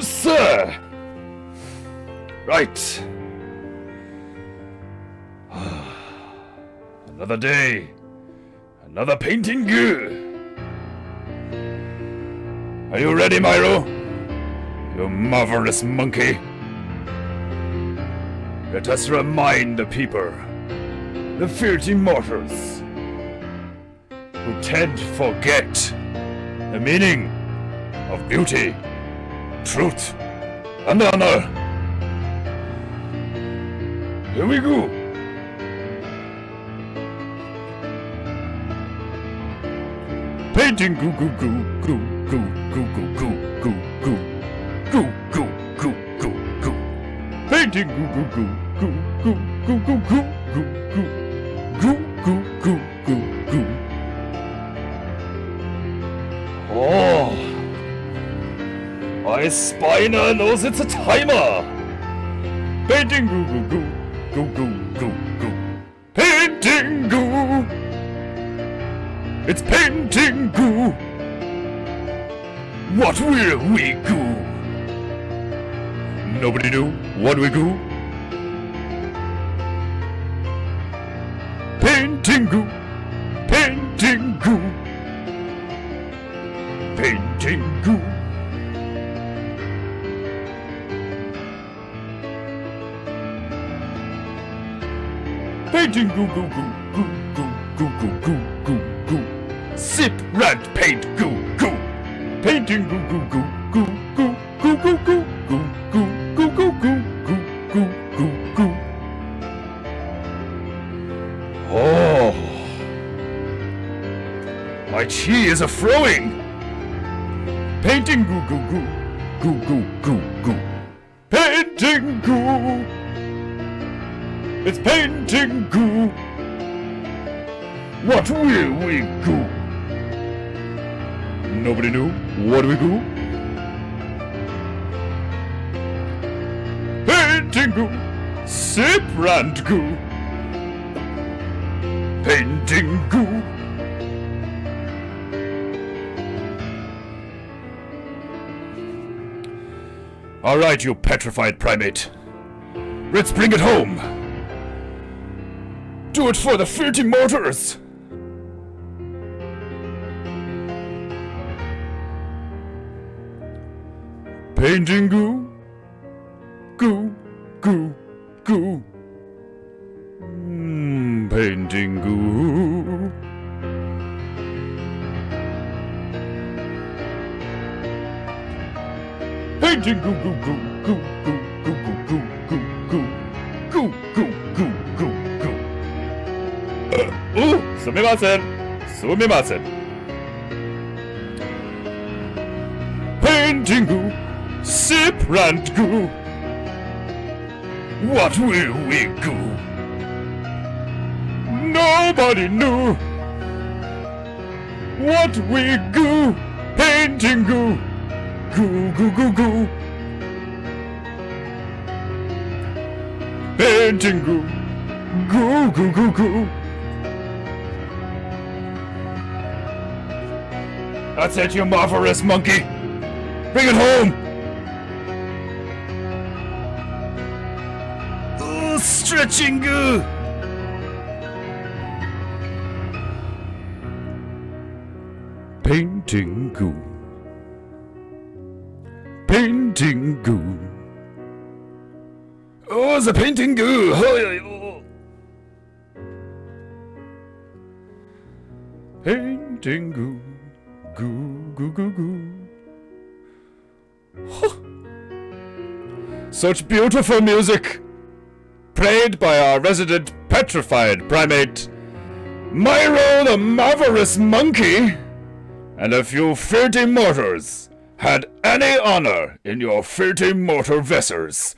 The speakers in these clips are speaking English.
Sir! Right. Another day. Another Peinteingu. Are you ready, Myro? You marvelous monkey. Let us remind the people, the filthy mortals, who tend to forget the meaning of beauty, truth, and honor. Here we go. Painting goo goo goo goo goo goo goo goo goo goo goo goo goo goo goo. Painting goo goo goo goo goo goo goo goo goo goo goo goo goo goo. Oh, my spiner knows it's a timer. Painting goo goo goo goo goo goo goo. Peinteingu. It's Peinteingu. What will we do? Nobody knew what we do. Peinteingu. Peinteingu. Peinteingu. Painting goo goo goo goo goo goo goo goo goo goo. Sip rant paint goo goo. Painting goo goo goo goo goo goo goo goo goo goo goo goo goo goo goo goo. Oh, my chi is a flowing. Painting goo goo goo goo goo goo goo. Peinteingu. It's Peinteingu. What will we do? Nobody knew what we do. Peinteingu. Siprantgu. Peinteingu. All right, you petrified primate. Let's bring it home. Do it for the filthy mortars! Peinteingu. Goo, goo, goo. Peinteingu. Peinteingu, goo, goo, goo, goo, goo, goo, goo, goo, goo, goo, goo, goo, goo. Sumimasen. Sumimasen. Peinteingu. Siprantgu. What will we do? Nobody knew what we do. Peinteingu. Goo goo goo goo. Peinteingu. Goo goo goo goo. That's it, you marvelous monkey! Bring it home! Oh, stretching goo! Peinteingu. Peinteingu. Oh, the Peinteingu! Oh. Peinteingu. Goo, goo, goo, goo. Huh. Such beautiful music, played by our resident petrified primate, Myro the marvelous monkey, and a few filthy mortars had any honor in your filthy mortar vessels,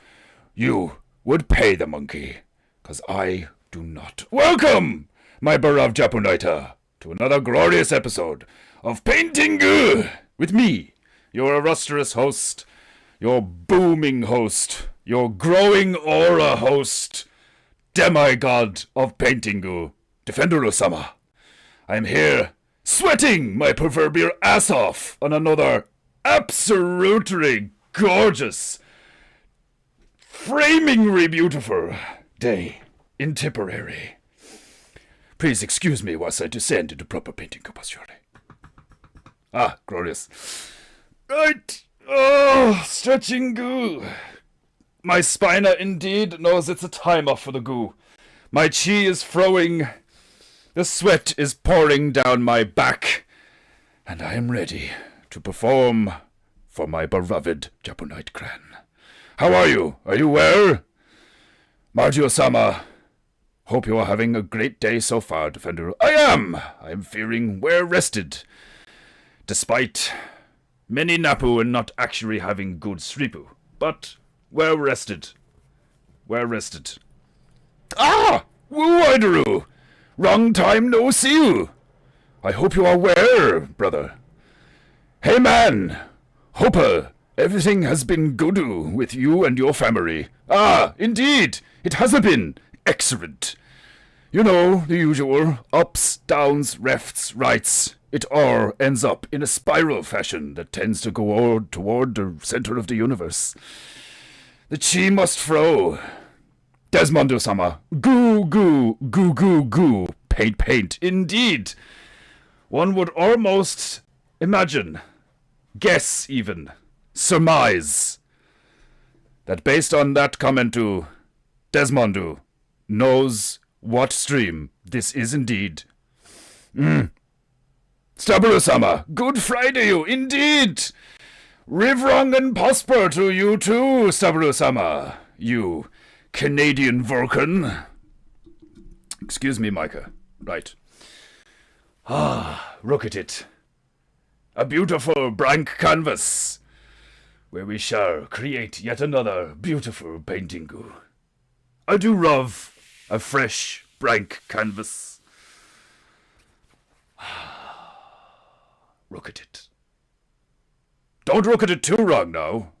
you would pay the monkey, 'cause I do not. Welcome, my beloved Japonaita, to another glorious episode of Peinteingu with me, your illustrious host, your booming host, your growing aura host, demigod of Peinteingu, Defender-sama. I'm here, sweating my proverbial ass off on another absolutely gorgeous, framingly beautiful day in Tipperary. Please excuse me whilst I descend into proper Peinteingu posture. Ah, glorious. Right. Oh, stretching goo. My spina indeed knows it's a time off for the goo. My chi is flowing. The sweat is pouring down my back. And I am ready to perform for my beloved Japanite clan. How are you? Are you well? Margio-sama, hope you are having a great day so far, Defender. I am feeling well rested. Despite many napu and not actually having good sleepu. But well rested. Well rested. Ah! Woo Idaru! Wrong time no see you. I hope you are well, brother. Hey man! Hope everything has been good with you and your family. Ah, indeed! It has been excellent. You know, the usual ups, downs, lefts, rights. It all ends up in a spiral fashion that tends to go toward the center of the universe. The chi must flow. Desmondo-sama, goo, goo, goo, goo, goo, paint, paint, indeed. One would almost imagine, guess even, surmise, that based on that comment to Desmondo knows what stream this is indeed. Staburo-sama, good Friday you, indeed! Rivrong and prosper to you too, Staburo-sama, you Canadian Vulcan. Excuse me, Micah. Right. Ah, look at it. A beautiful blank canvas, where we shall create yet another beautiful Peinteingu. I do love a fresh blank canvas. Look at it. Don't look at it too wrong now.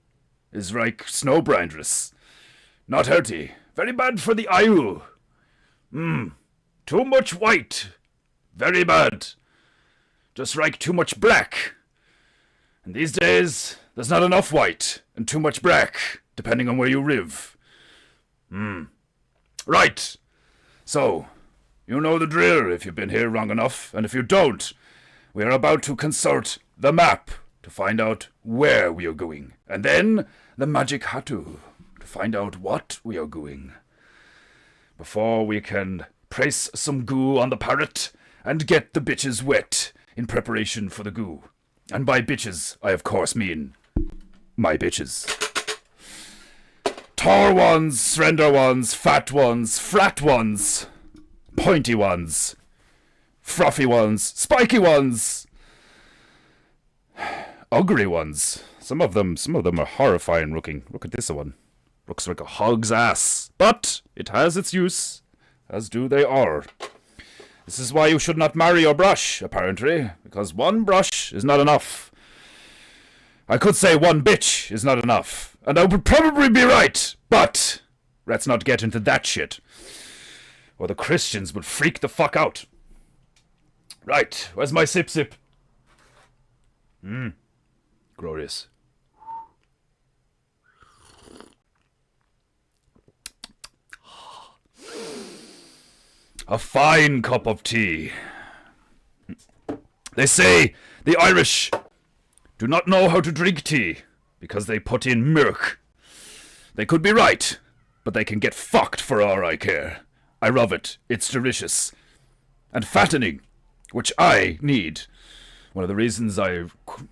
It's like snow blindness. Not healthy. Very bad for the ayu. Too much white. Very bad. Just like too much black. And these days, there's not enough white and too much black, depending on where you live. Right. So, you know the drill if you've been here long enough, and if you don't, we are about to consult the map to find out where we are going, and then the magic hatu to find out what we are going. Before we can place some goo on the parrot and get the bitches wet in preparation for the goo. And by bitches, I of course mean my bitches. Tall ones, slender ones, fat ones, flat ones, pointy ones, fluffy ones, spiky ones, ugly ones. Some of them are horrifying looking. Look at this one. Looks like a hog's ass. But it has its use, as do they all. This is why you should not marry your brush, apparently, because one brush is not enough. I could say one bitch is not enough, and I would probably be right, but let's not get into that shit, or the Christians would freak the fuck out. Right, where's my sip? Glorious. A fine cup of tea. They say the Irish do not know how to drink tea because they put in milk. They could be right, but they can get fucked for all I care. I love it. It's delicious. And fattening, which I need. One of the reasons I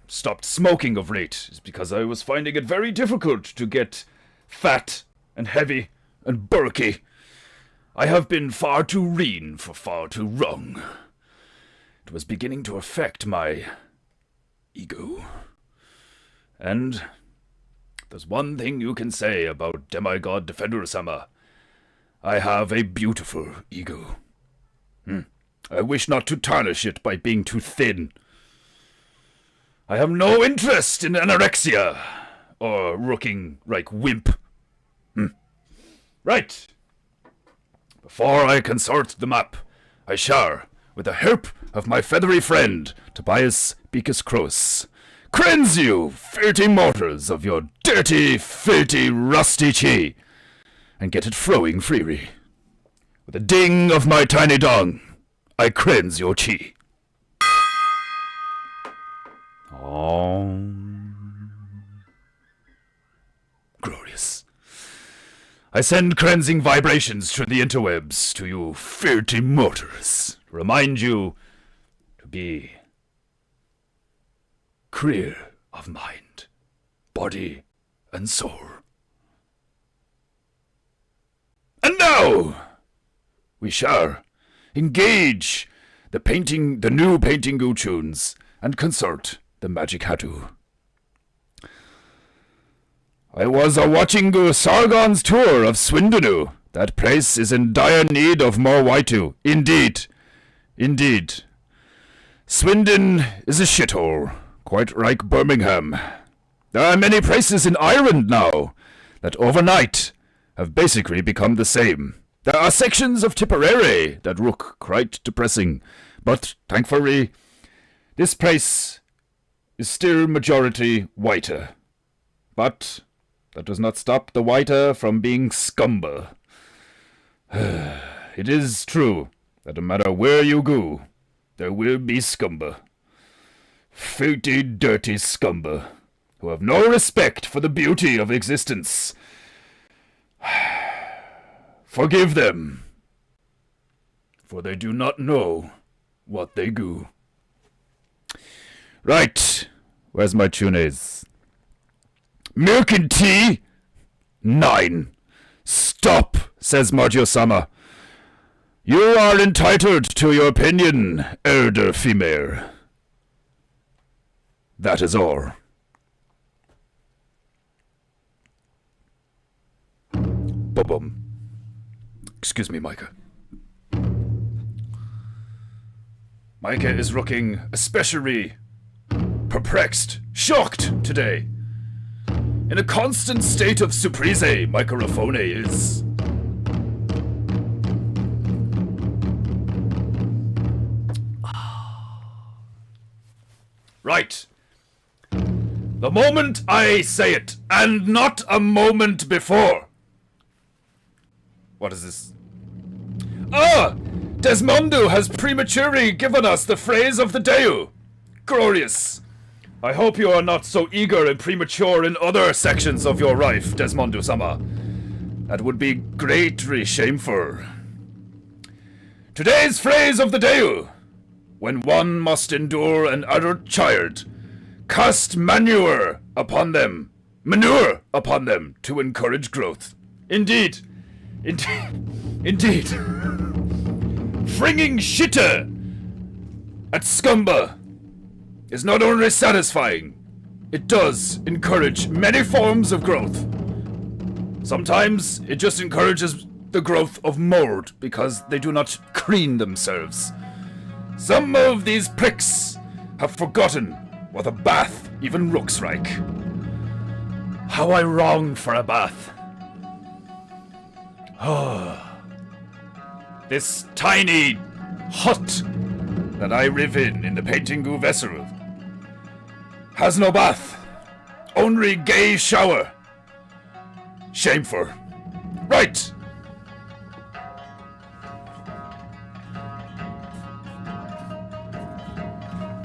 stopped smoking of late is because I was finding it very difficult to get fat and heavy and bulky. I have been far too lean for far too long. It was beginning to affect my ego. And there's one thing you can say about Demigod Defender-sama. I have a beautiful ego. I wish not to tarnish it by being too thin. I have no interest in anorexia or looking like wimp. Right. Before I consult the map, I shall, with the help of my feathery friend, Tobias Beacus Cross. Cleanse you, filthy mortars, of your dirty, filthy, rusty chi, and get it flowing freely. With a ding of my tiny dong, I cleanse your chi. Glorious. I send cleansing vibrations through the interwebs to you filthy mortars. Remind you to be clear of mind, body, and soul. And now we shall engage the new Peinteingu tunes and consult the magic hatu. I was a-watching Sargon's tour of Swindonu. That place is in dire need of more Waitu. Indeed. Indeed. Swindon is a shithole, quite like Birmingham. There are many places in Ireland now that overnight have basically become the same. There are sections of Tipperary that look quite depressing, but thankfully this place is still majority whiter. But that does not stop the whiter from being scumber. It is true that no matter where you go, there will be scumber. Filthy, dirty scumber, who have no respect for the beauty of existence. Forgive them, for they do not know what they do. Right, where's my tunes? Milk and tea? 9. Stop, says Marjo-sama. You are entitled to your opinion, elder female. That is all. Boom. Excuse me, Micah. Micah is looking especially perplexed, shocked today. In a constant state of surprise, microphone is. Right. The moment I say it, and not a moment before. What is this? Desmondo has prematurely given us the phrase of the day. Glorious. I hope you are not so eager and premature in other sections of your life, Desmondo-sama. That would be greatly shameful. Today's phrase of the day: when one must endure an adult child, cast manure upon them to encourage growth. Indeed. Fringing shitter at scumber is not only satisfying, it does encourage many forms of growth. Sometimes it just encourages the growth of mold because they do not clean themselves. Some of these pricks have forgotten what a bath even looks like. How I long for a bath. This tiny hut that I live in the Peinteingu vessel has no bath, only gay shower. Shameful. Right.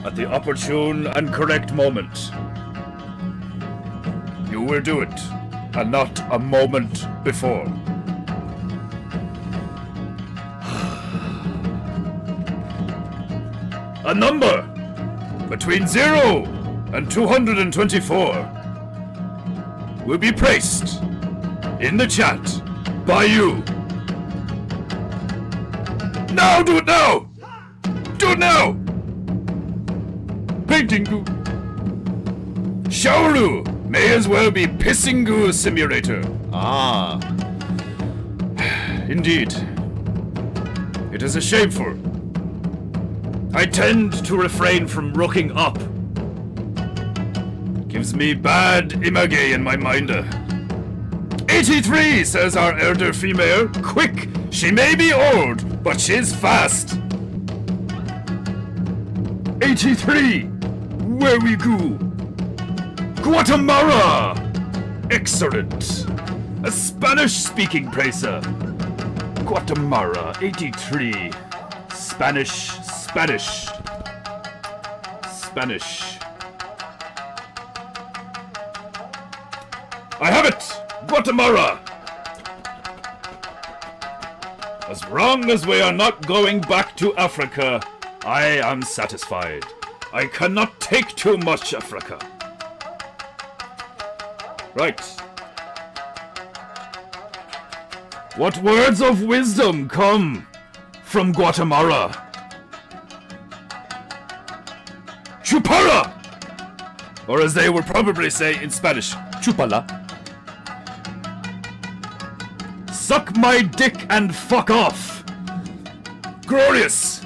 At the opportune and correct moment, you will do it, and not a moment before. A number between 0 and 224 will be placed in the chat by you. Now, do it now! Do it now! Peinteingu. Shaolu may as well be Pissingu Simulator. Ah. Indeed. It is a shameful. I tend to refrain from looking up. Gives me bad image in my mind. 83, says our elder female. Quick, she may be old, but she's fast. 83! Where we go? Guatemala! Excellent! A Spanish-speaking placer. Guatemala, 83. Spanish. I have it! Guatemala! As long as we are not going back to Africa, I am satisfied. I cannot take too much Africa. Right. What words of wisdom come from Guatemala? Chupara! Or as they would probably say in Spanish, chupala. Suck my dick and fuck off. Glorious.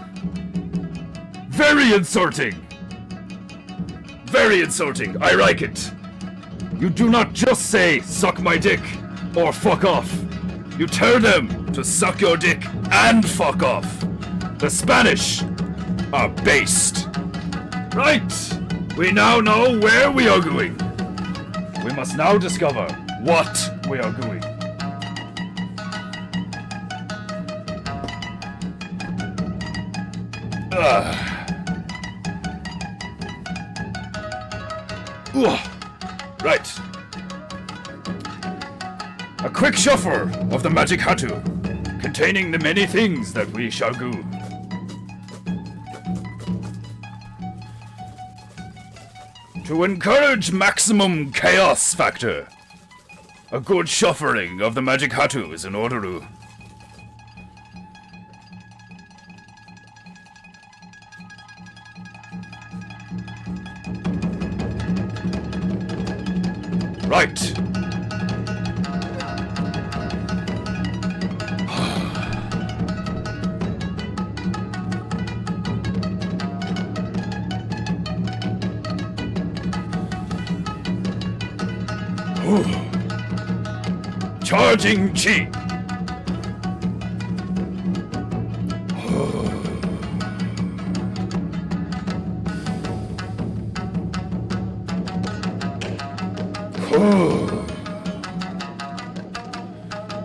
Very insulting. Very insulting. I like it. You do not just say, suck my dick, or fuck off. You tell them to suck your dick and fuck off. The Spanish are based. Right. We now know where we are going. We must now discover what we are going. Right. A quick shuffle of the magic hatu, containing the many things that we shall do. To encourage maximum chaos factor, a good shuffling of the magic hatu is in order. Right. Charging chi.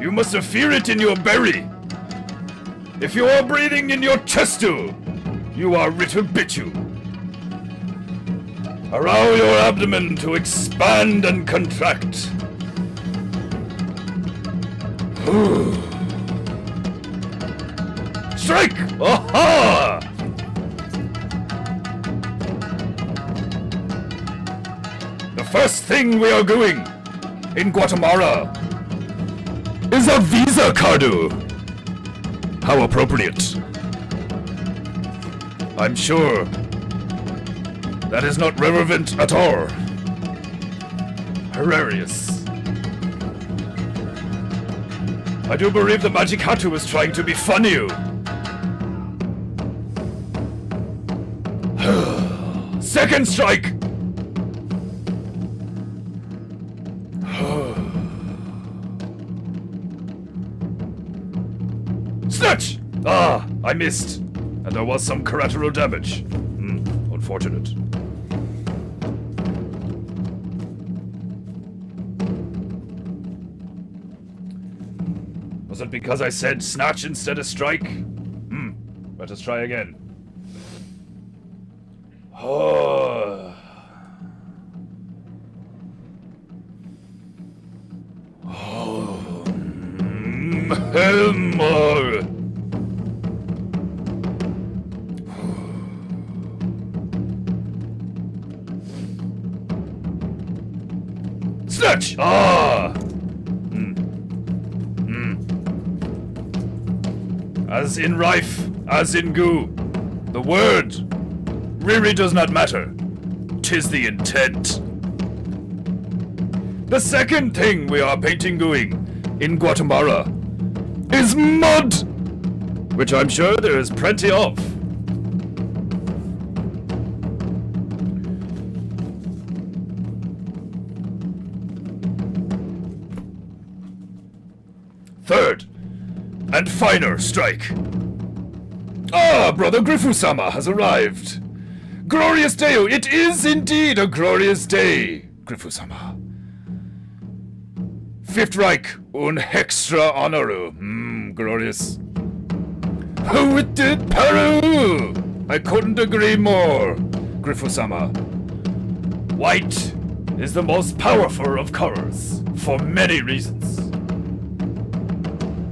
You must feel it in your belly. If you are breathing in your chest too, you are little bichu. Allow your abdomen to expand and contract. Strike! Aha! The first thing we are doing in Guatemala is a visa cardu. How appropriate. I'm sure that is not relevant at all. Hilarious. I do believe the magic hatu is trying to be funny. Second strike! Snatch! Ah, I missed. And there was some collateral damage. Unfortunate. Was it because I said snatch instead of strike? Let us try again. Oh. Helmar. Snatch! Ah! As in rife, as in goo. The word really does not matter. 'Tis the intent. The second thing we are Peinteinguing in Guatemala is mud, which I'm sure there is plenty of. Third and finer strike. Ah, Brother Grifu-sama has arrived. Glorious day! It is indeed a glorious day, Grifu-sama. Fifth Reich un extra honoru. Glorious. Who it did Peru? I couldn't agree more, Grifu-sama. White is the most powerful of colors, for many reasons.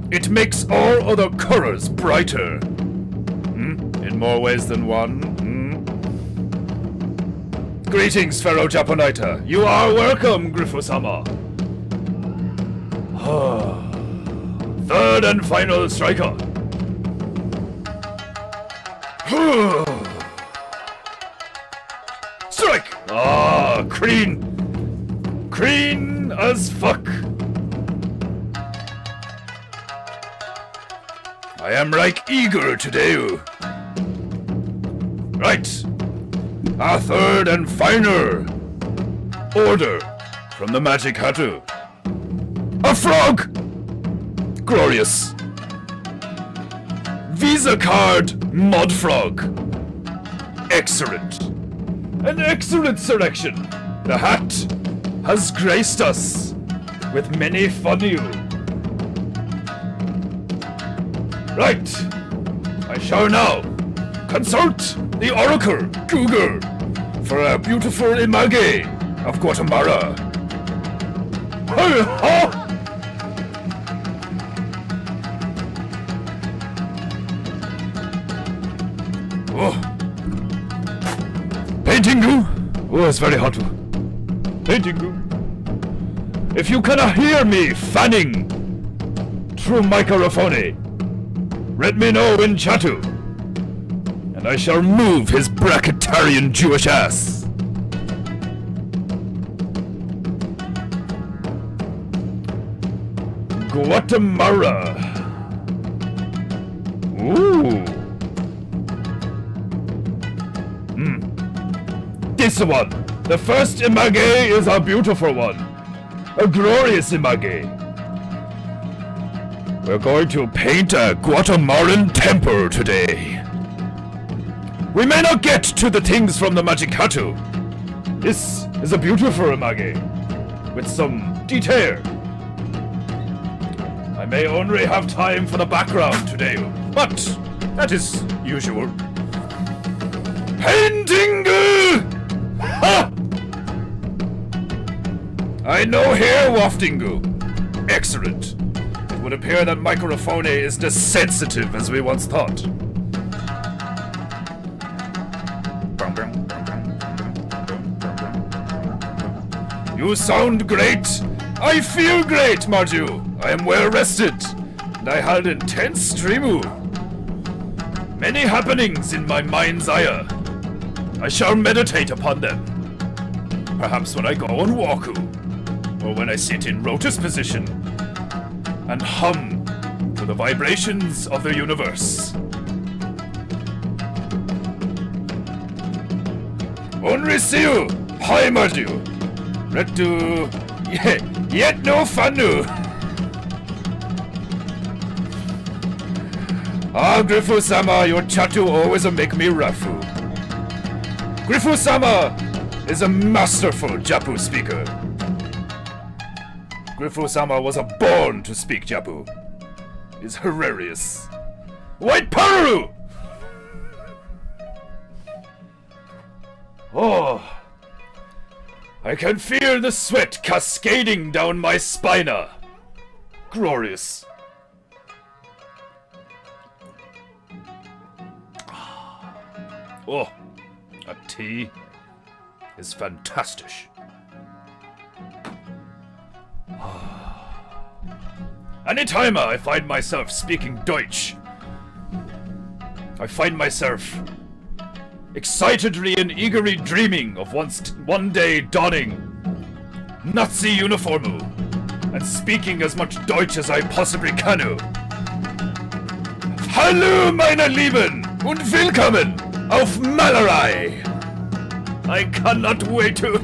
It makes all other colors brighter. In more ways than one. Greetings, fellow Japonaita. You are welcome, Grifu-sama. Third and final striker. Strike! Clean. Clean as fuck. I am like eager today. Right. Our third and final order from the Magic Hatu. A frog! Glorious. Visa card Mod Frog. Excellent. An excellent selection. The hat has graced us with many fun you. Right. I shall now consult the Oracle Google for a beautiful image of Guatemala. Peinteingu? Oh, it's very hot. Peinteingu. If you cannot hear me fanning through microphone, let me know in chatu, and I shall move his bracketarian Jewish ass. Guatemala. Ooh. This one. The first image is a beautiful one. A glorious image. We're going to paint a Guatemalan temple today. We may not get to the things from the Magic Hatu. This is a beautiful image with some detail. I may only have time for the background today, but that is usual. Peinteingu! Ha! I know here, Waftingu. Excellent. It would appear that microphone isn't as sensitive as we once thought. You sound great. I feel great, Marju. I am well rested, and I had intense streamu. Many happenings in my mind's eye. I shall meditate upon them. Perhaps when I go on walku, or when I sit in lotus position and hum to the vibrations of the universe. Only see you, hi Marju. Retu, yet no fanu. Grifu-sama, your chatu always make me rafu. Grifu-sama is a masterful Japu speaker. Grifu-sama was born to speak Japu. Is hilarious. White Paru! Oh, I can feel the sweat cascading down my spine. Glorious. Oh, a tea is fantastic. Anytime I find myself speaking Deutsch, I find myself excitedly and eagerly dreaming of one day donning Nazi uniformu and speaking as much Deutsch as I possibly can. Hallo, meine Lieben, und willkommen auf Malerei. I cannot wait to.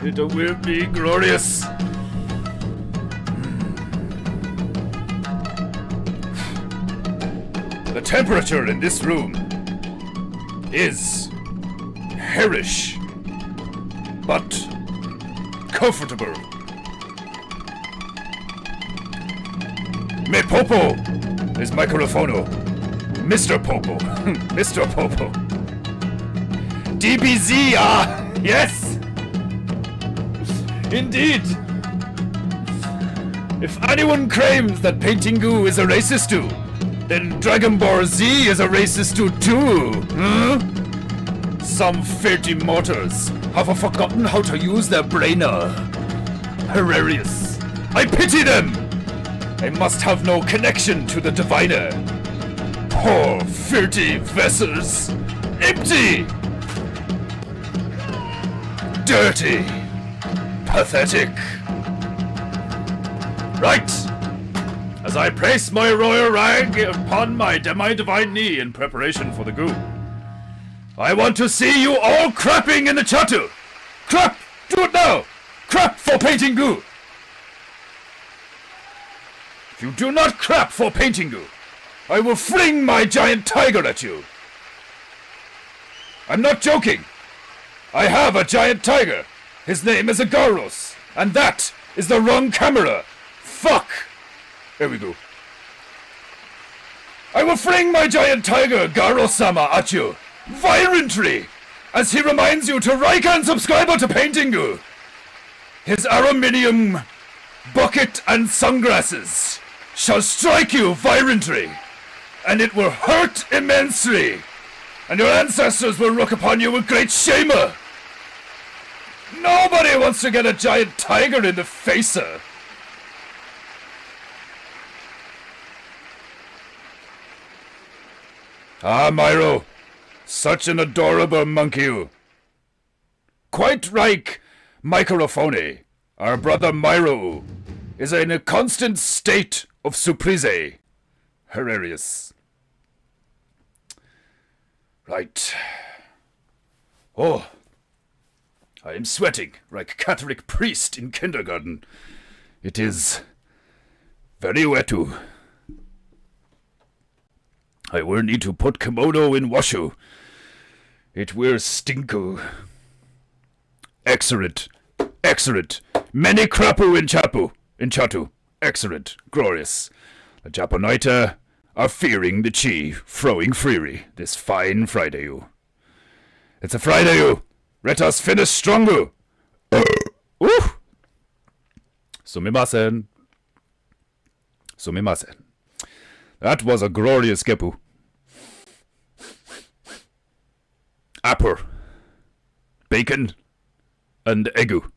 It will be glorious. The temperature in this room is perish, but comfortable. Me Popo is microphono. Mr. Popo. Mr. Popo. DBZ, yes! Indeed! If anyone claims that Peinteingu is a racist too, then Dragon Ball Z is a racist too, huh? Some filthy mortals have forgotten how to use their brainer. Hilarious. I pity them! They must have no connection to the diviner. Poor filthy vessels. Empty! Dirty. Pathetic. Right! As I place my royal rag upon my divine knee in preparation for the goo, I want to see you all crapping in the chatu! Crap! Do it now! Crap for Peinteingu! If you do not crap for Peinteingu, I will fling my giant tiger at you! I'm not joking! I have a giant tiger! His name is Agaros, and that is the wrong camera! Fuck! There we go. I will fling my giant tiger, Garo-sama, at you! Violently! As he reminds you to like and subscribe to Peinteingu! His aluminium bucket and sunglasses shall strike you violently, and it will hurt immensely, and your ancestors will look upon you with great shame. Nobody wants to get a giant tiger in the face, sir. Ah, Myro, such an adorable monkey. Quite like Microphone, our brother Myro is in a constant state of surprise. Hilarious. Right. Oh, I am sweating like Catholic priest in kindergarten. It is very wet-oo. I will need to put kimono in washu. It will stinku. Excellent. Excellent. Many crapu in chapu. In chatu. Excellent. Glorious. The Japonaita are fearing the chi throwing freely this fine Friday. It's a Friday. Let us finish stronger. Sumimasen. Sumimasen. That was a glorious gepu. Apple. Bacon. And egu.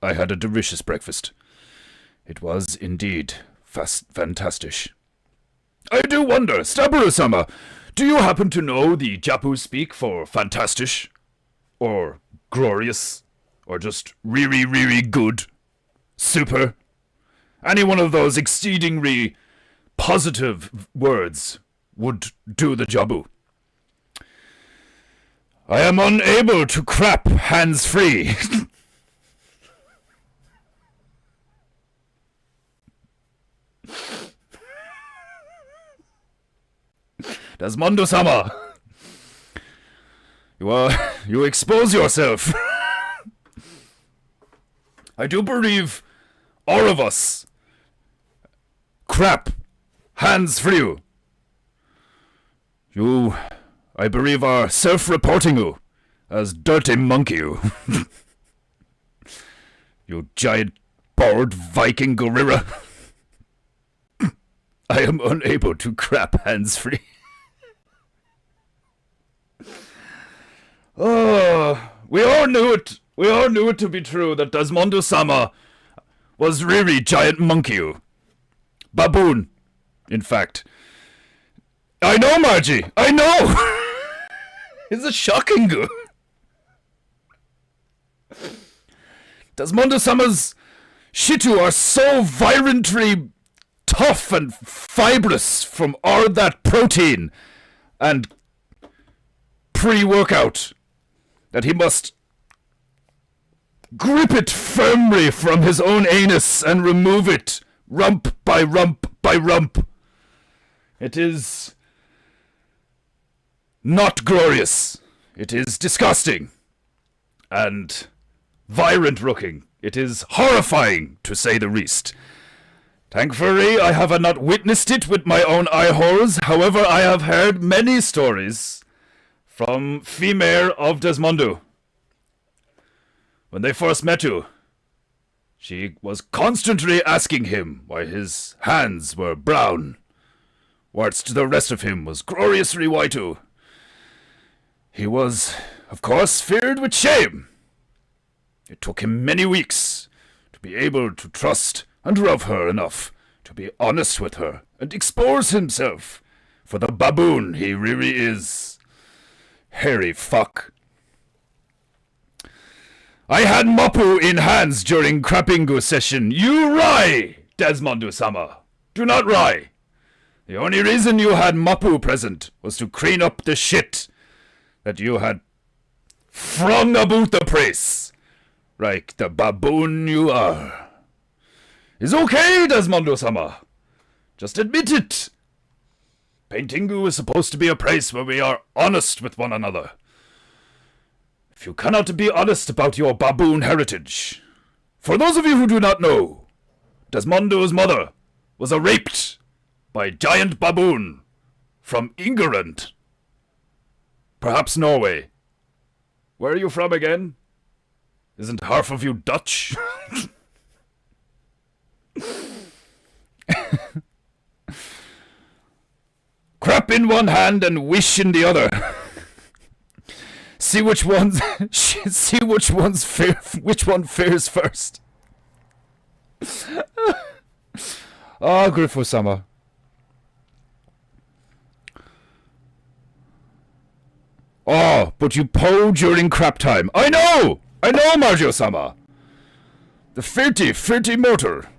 I had a delicious breakfast. It was indeed fantastic. I do wonder, Staburu-sama, do you happen to know the Japu speak for fantastic? Or glorious? Or just really, really good? Super? Any one of those exceedingly positive words would do the jobu. I am unable to crap hands-free. Desmondo-sama, you expose yourself. I do believe all of us crap hands-free. You, I believe, are self-reporting you as dirty monkey. You giant bald Viking gorilla. I am unable to crap hands-free. Oh, we all knew it. We all knew it to be true that Desmondo-sama was really giant monkey. Baboon, in fact. I know, Margie. I know. It's a shocking. Desmondo-sama's shitu are so violently tough and fibrous from all that protein and pre-workout that he must grip it firmly from his own anus and remove it rump by rump by rump. It is not glorious. It is disgusting. And violent looking. It is horrifying, to say the least. Thankfully, I have not witnessed it with my own eye holes. However, I have heard many stories from female of Desmondo. When they first met you, she was constantly asking him why his hands were brown, whilst the rest of him was gloriously white. He was, of course, filled with shame. It took him many weeks to be able to trust and love her enough to be honest with her and expose himself for the baboon he really is. Hairy fuck. I had Moppu in hands during Peinteingu session. You lie, Desmondo-sama. Do not lie. The only reason you had Moppu present was to clean up the shit that you had flung about the place, like the baboon you are. It's okay, Desmondo-sama. Just admit it. Peinteingu is supposed to be a place where we are honest with one another. If you cannot be honest about your baboon heritage, for those of you who do not know, Desmondo's mother was raped by giant baboon from England. Perhaps Norway. Where are you from again? Isn't half of you Dutch? Crap in one hand and wish in the other. See which one fares first. Ah, Griffo-sama. Oh, but you po during crap time. I know, Marjo-sama. The filthy mortar.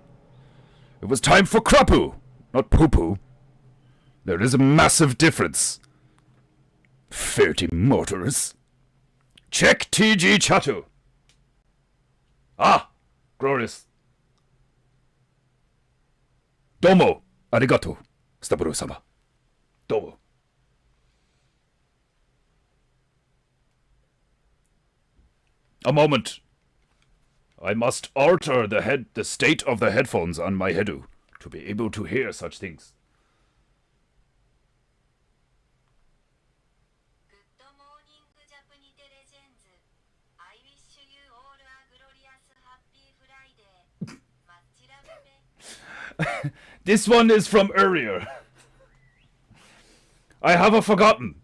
It was time for crapu, not poo-poo. There is a massive difference. Filthy mortars. Check TG Chatu. Ah, glorious. Domo, arigato, Staburo-sama. Domo. A moment. I must alter the state of the headphones on my headu to be able to hear such things. This one is from earlier. I have forgotten.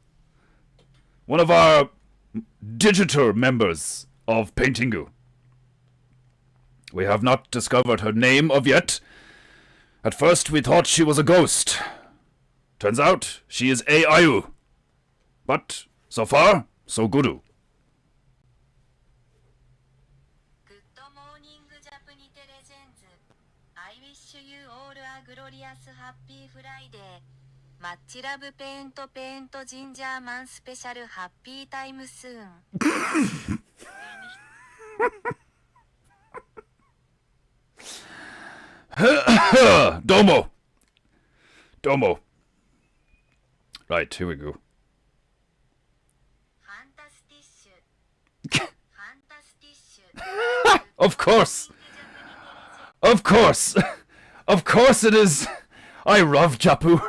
One of our digital members of Peinteingu. We have not discovered her name of yet. At first we thought she was a ghost. Turns out she is Ayu. But so far, so good. Happy Friday. Much love paint ginger man special happy time soon. Domo. Right, here we go. Of course. Of course it is. I love Japu.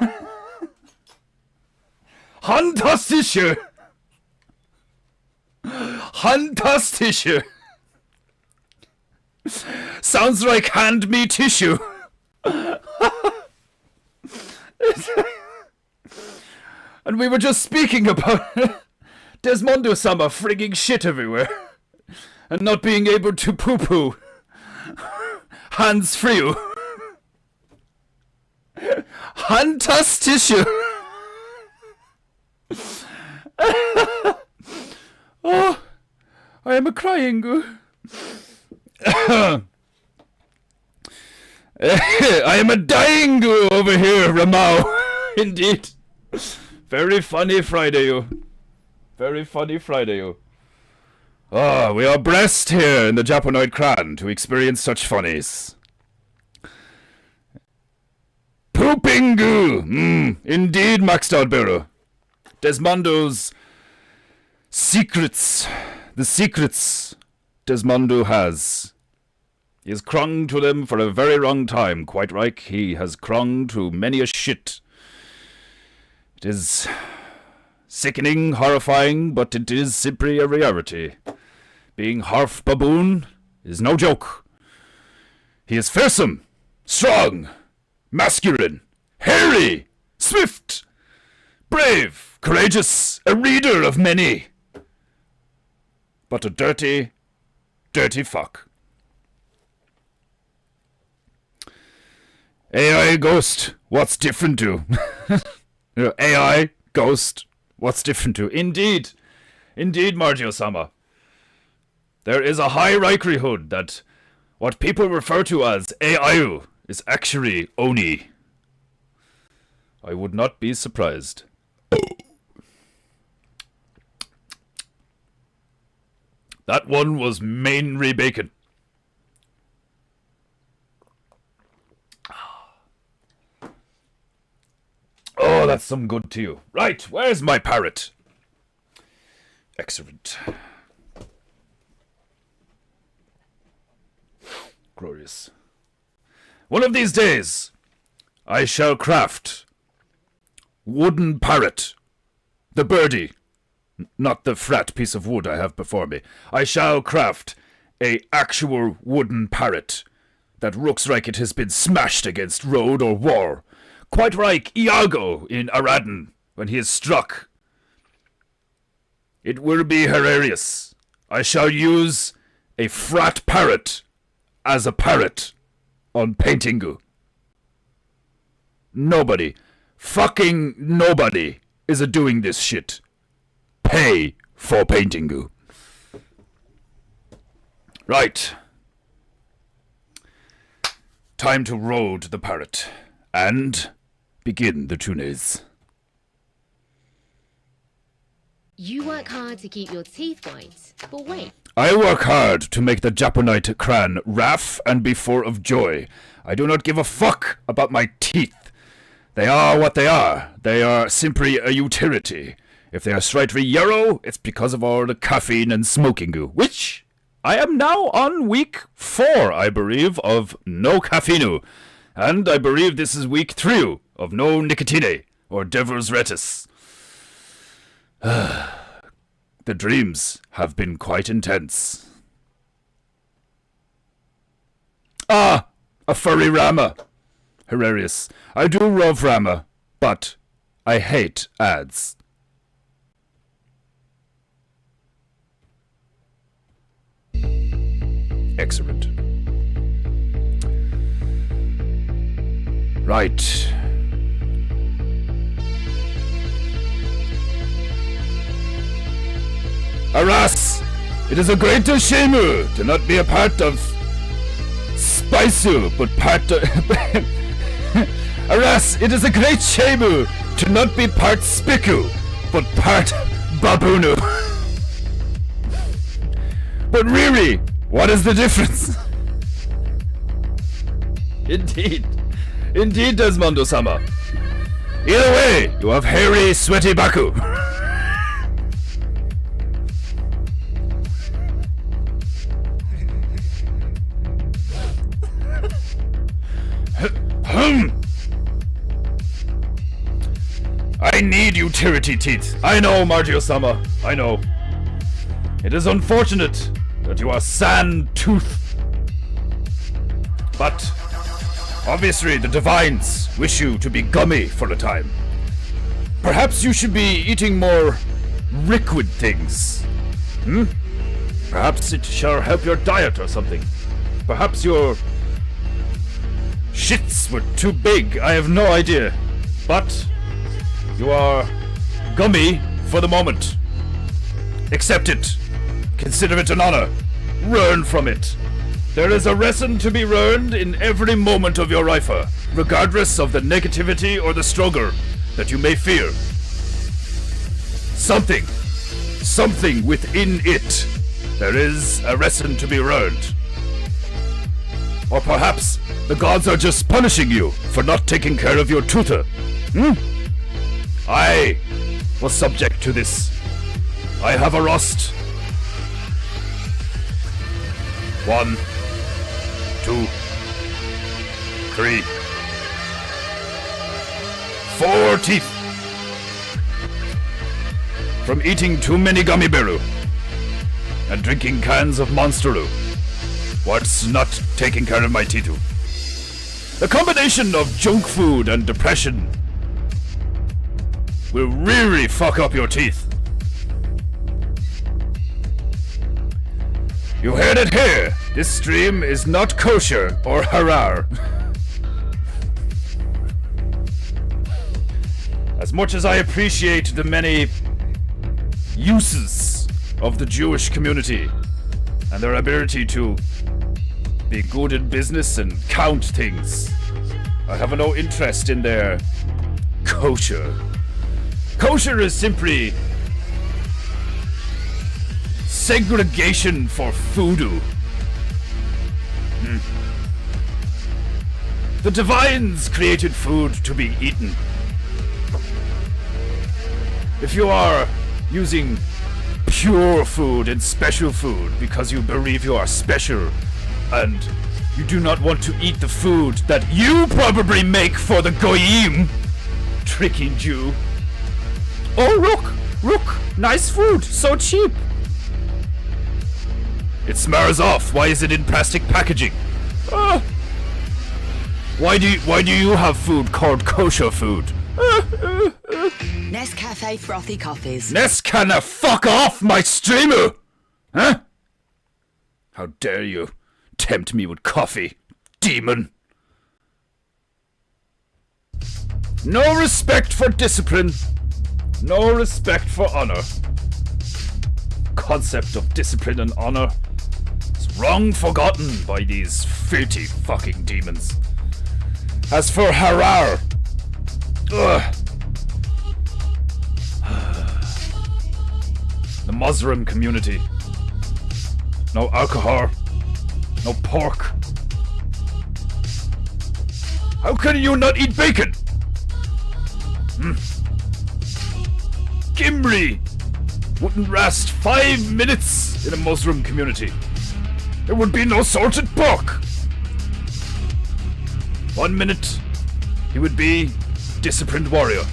Fantastische. Sounds like hand me tissue. And we were just speaking about Desmondo-sama frigging shit everywhere. And not being able to poo-poo. Hands free. Fantastische. Oh, I am crying. I am dying over here, Ramau. Indeed. Very funny Friday, you. Very funny Friday, you. Ah, we are blessed here in the Japonoid clan to experience such funnies. Poopingu! Indeed, Maxed Out Bearer. Desmondo's secrets, the secrets Desmondo has. He has clung to them for a very long time, quite right. He has clung to many a shit. It is sickening, horrifying, but it is simply a reality. Being half baboon is no joke. He is fearsome, strong, masculine, hairy, swift, brave, courageous, a reader of many. But a dirty, dirty fuck. AI Ghost, what's different to? AI Ghost, what's different to? Indeed, Margio-sama. There is a high likelihood that what people refer to as AI is actually Oni. I would not be surprised. That one was mainly bacon. Oh, that's some good to you. Right, where's my parrot? Excellent. Glorious. One of these days, I shall craft wooden parrot. The birdie. Not the flat piece of wood I have before me. I shall craft a actual wooden parrot that looks like it has been smashed against road or wall. Quite like Iago in Aradan when he is struck. It will be hilarious. I shall use a frat parrot as a parrot on Peinteingu. Nobody, fucking nobody, is a doing this shit. Pay for Peinteingu. Right. Time to road the parrot and begin the tunes. You work hard to keep your teeth white, but wait. I work hard to make the Japanite clan laugh and be full of joy. I do not give a fuck about my teeth. They are what they are. They are simply a utility. If they are slightly yellow, it's because of all the caffeine and smoking goo, which I am now on week 4, I believe, of no caffeine. And I believe this is week 3 of no nicotine or devil's lettuce. The dreams have been quite intense. Ah, a furry Rama. Hilarious. I do love Rama, but I hate ads. Excellent. Right. Alas, it is a greater shame to not be a part of Spaisu, but part of... Alas, it is a great shame to not be part Spiku, but part Baboonu. But really, what is the difference? Indeed, Desmondo-sama. Either way, you have hairy, sweaty Baku. I need utility teeth. I know, Margio-sama. I know. It is unfortunate that you are sand tooth. But obviously the divines wish you to be gummy for a time. Perhaps you should be eating more liquid things. Perhaps it shall help your diet or something. Perhaps your shits were too big. I have no idea. But you are gummy for the moment. Accept it. Consider it an honor. Learn from it. There is a lesson to be learned in every moment of your life, regardless of the negativity or the struggle that you may fear. Something within it. There is a lesson to be learned. Or perhaps the gods are just punishing you for not taking care of your tutor. I was subject to this. I have a roast. 1, 2, 3, 4 teeth. From eating too many gummy beru and drinking cans of Monsteroo. What's not taking care of my teeth? The combination of junk food and depression will really fuck up your teeth. You heard it here. This stream is not kosher or harar. As much as I appreciate the many uses of the Jewish community and their ability to be good in business and count things, I have no interest in their kosher. Kosher is simply segregation for voodoo. The divines created food to be eaten. If you are using pure food and special food because you believe you are special and you do not want to eat the food that you probably make for the goyim, tricky Jew. Oh, look, nice food, so cheap. It smears off. Why is it in plastic packaging? Why do you have food called kosher food? Nescafe frothy coffees. Nescana, fuck off my streamer! Huh? How dare you tempt me with coffee, demon? No respect for discipline. No respect for honor. Concept of discipline and honor is long forgotten by these filthy fucking demons. As for harar, the Muslim community. No alcohol. No pork. How can you not eat bacon? Gimri wouldn't last 5 minutes in a Muslim community. There would be no salted pork. 1 minute, he would be disciplined warrior,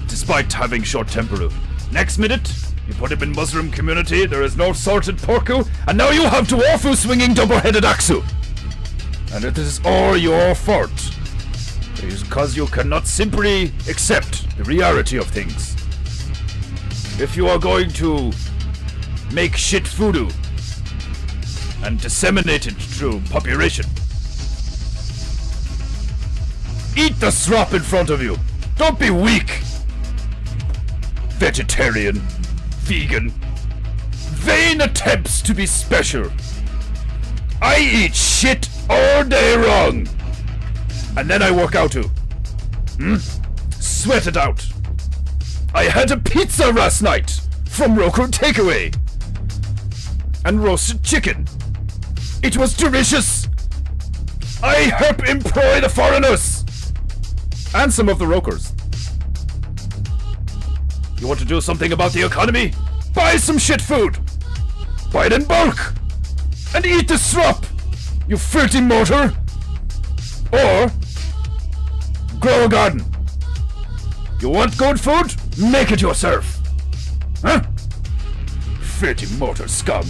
despite having short temper. Next minute, you put him in Muslim community, there is no salted porku, and now you have dwarfu swinging double-headed axu. And it is all your fault. It is because you cannot simply accept the reality of things. If you are going to make shit voodoo and disseminate it through population, eat the slop in front of you. Don't be weak. Vegetarian, vegan, vain attempts to be special. I eat shit all day long. And then I work out too. Sweat it out. I had a pizza last night from local takeaway. And roasted chicken. It was delicious. I help employ the foreigners. And some of the rockers. You want to do something about the economy? Buy some shit food. Buy it in bulk. And eat the slop, you filthy mortar. Or grow a garden. You want good food? Make it yourself. Huh? Filthy mortar scum.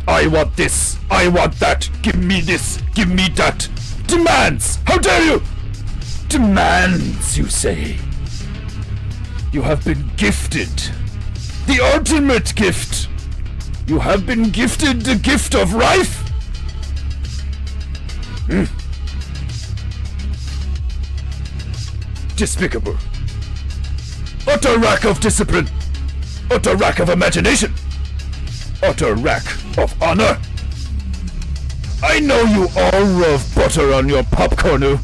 I want this. I want that. Give me this. Give me that. Demands! How dare you! Demands, you say? You have been gifted the ultimate gift. You have been gifted the gift of life. Despicable. Utter lack of discipline. Utter lack of imagination. Utter lack of honor. I know you all love butter on your popcorn.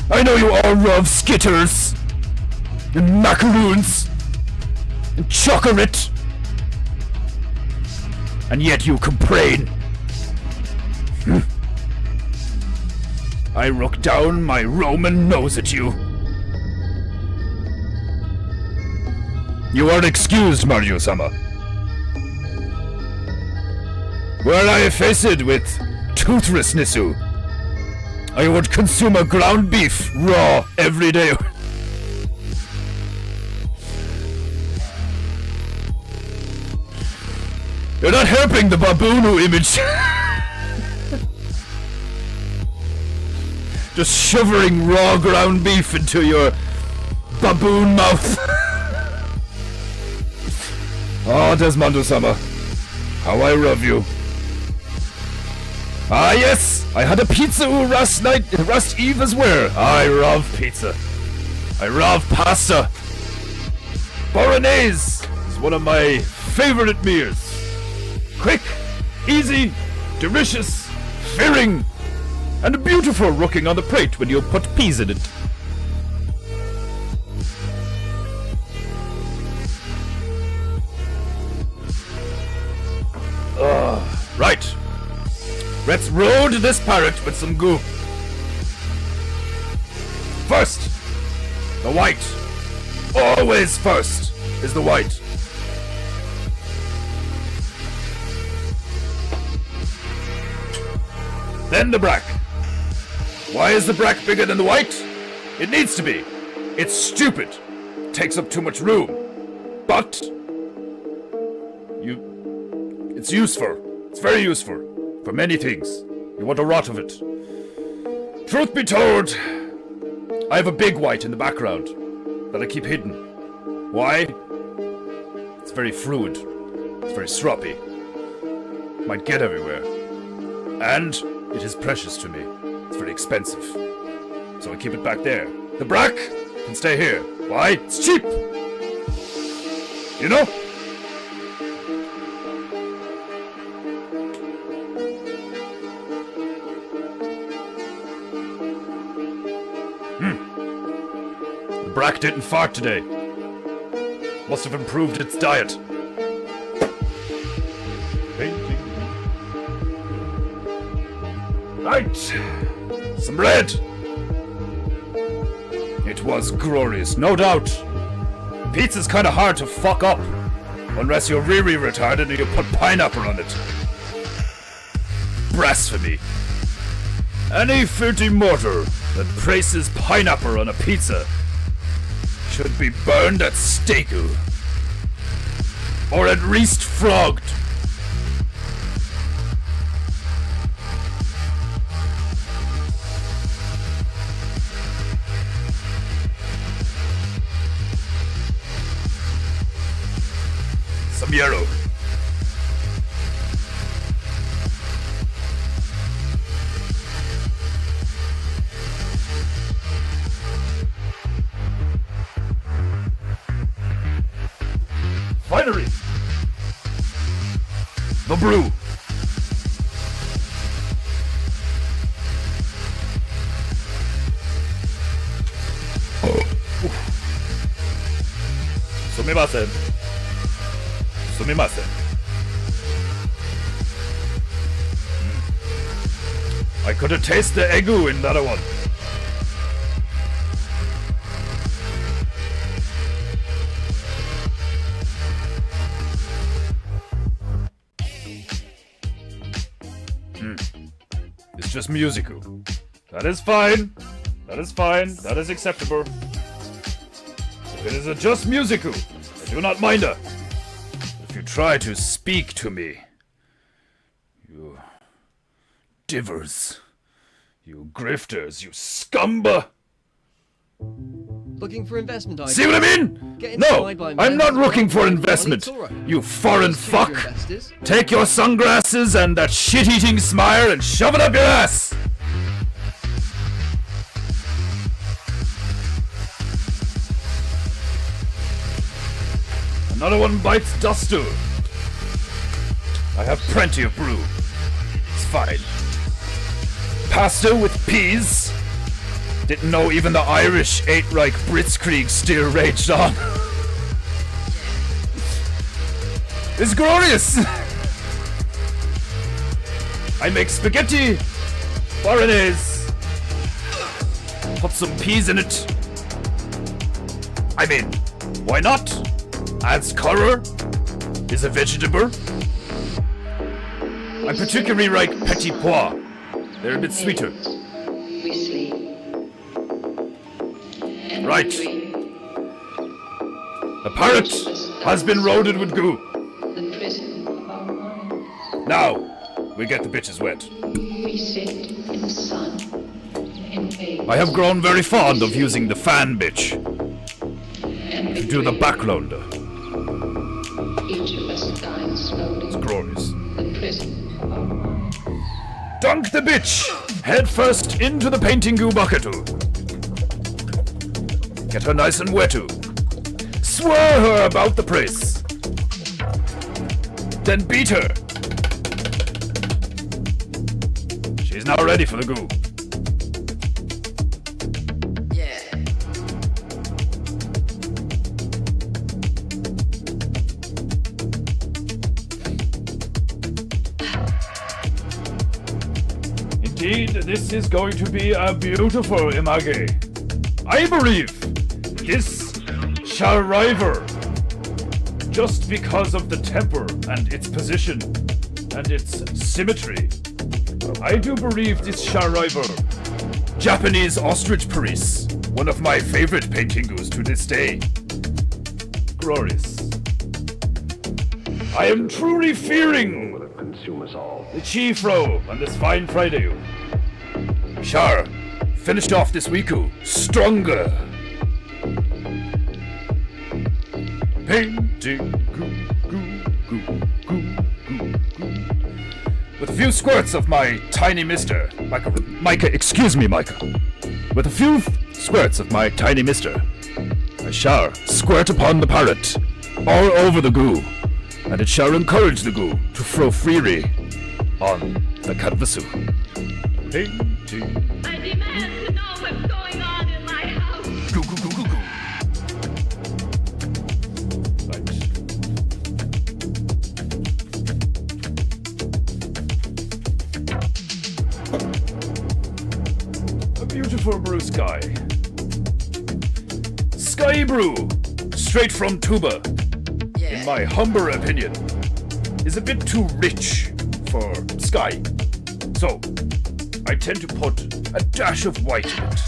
I know you all love Skittles and macaroons and chocolate, and yet you complain. I look down my Roman nose at you. You are excused, Mario-sama. Were I faced with toothless Nisu, I would consume a ground beef raw every day. You're not helping the baboonu image. Just shivering raw ground beef into your baboon mouth. Oh, Desmondo-sama, how I love you. Ah yes, I had a pizza last eve as well. I love pizza. I love pasta. Bolognese is one of my favorite meals. Quick, easy, delicious, filling, and beautiful looking on the plate when you put peas in it. Right. Let's load this parrot with some goo. First, the white. Always first is the white. Then the black. Why is the black bigger than the white? It needs to be. It's stupid. It takes up too much room. But it's useful. It's very useful for many things. You want a lot of it. Truth be told, I have a big white in the background that I keep hidden. Why? It's very fluid. It's very stroppy. Might get everywhere. And it is precious to me. It's very expensive. So I keep it back there. The black can stay here. Why? It's cheap! You know? The black didn't fart today. Must have improved its diet. Painting. Right. Some red. It was glorious, no doubt. Pizza's kinda hard to fuck up. Unless you're really retarded and you put pineapple on it. Blasphemy. Any filthy mortar that places pineapple on a pizza should be burned at stake. Or at least flogged. Some yellow. Finally! The blue. Sumimasen. Sumimasen. I could have tasted the egu in that one. It's just musical. That is fine. That is fine. That is acceptable. If it is just musical, I do not mind her. If you try to speak to me, you divers, you grifters, you scumba. Looking for investment ideas? See what I mean? No, I'm not looking for investment. You foreign fuck. Take your sunglasses and that shit-eating smile and shove it up your ass. Another one bites dust too. I have plenty of brew. It's fine. Pasta with peas. Didn't know even the Irish ate like Blitzkrieg still raged on. It's glorious! I make spaghetti, bolognese, put some peas in it. I mean, why not? adds color, is a vegetable. I particularly like petit pois. They're a bit sweeter. We sleep. And Right. we dream. The parrot has been loaded with goo. The prison of our minds. Now, we get the bitches wet. We sit in the sun. In waves. I have grown very fond of using the fan bitch And we to do the dream. backlounder. Each of us dies slowly. Glorious. The prison of our minds. Dunk the bitch! Head first into the Peinteingu bucketu. Get her nice and wetu. Swirl her about the place. Then beat her. She's now ready for the goo. Yeah. Indeed, this is going to be a beautiful image. I believe this shall rival, just because of the temper and its position and its symmetry. I do believe this shall rival Japanese ostrich Paris, one of my favorite Peinteingus to this day. Glorious. I am truly fearing the chief row on this fine Friday. Shar, finished off this weeku stronger. Painting with a few squirts of my tiny mister. Micah, excuse me, Micah. With a few squirts of my tiny mister, I shall squirt upon the parrot all over the goo, and it shall encourage the goo to flow freely on the canvasu. Painting. I demand to know what's going on in my house. Goo goo goo goo goo. Right. A beautiful brew sky. Sky brew, straight from tuba. In my humble opinion, is a bit too rich for sky. So, I tend to put a dash of white in it.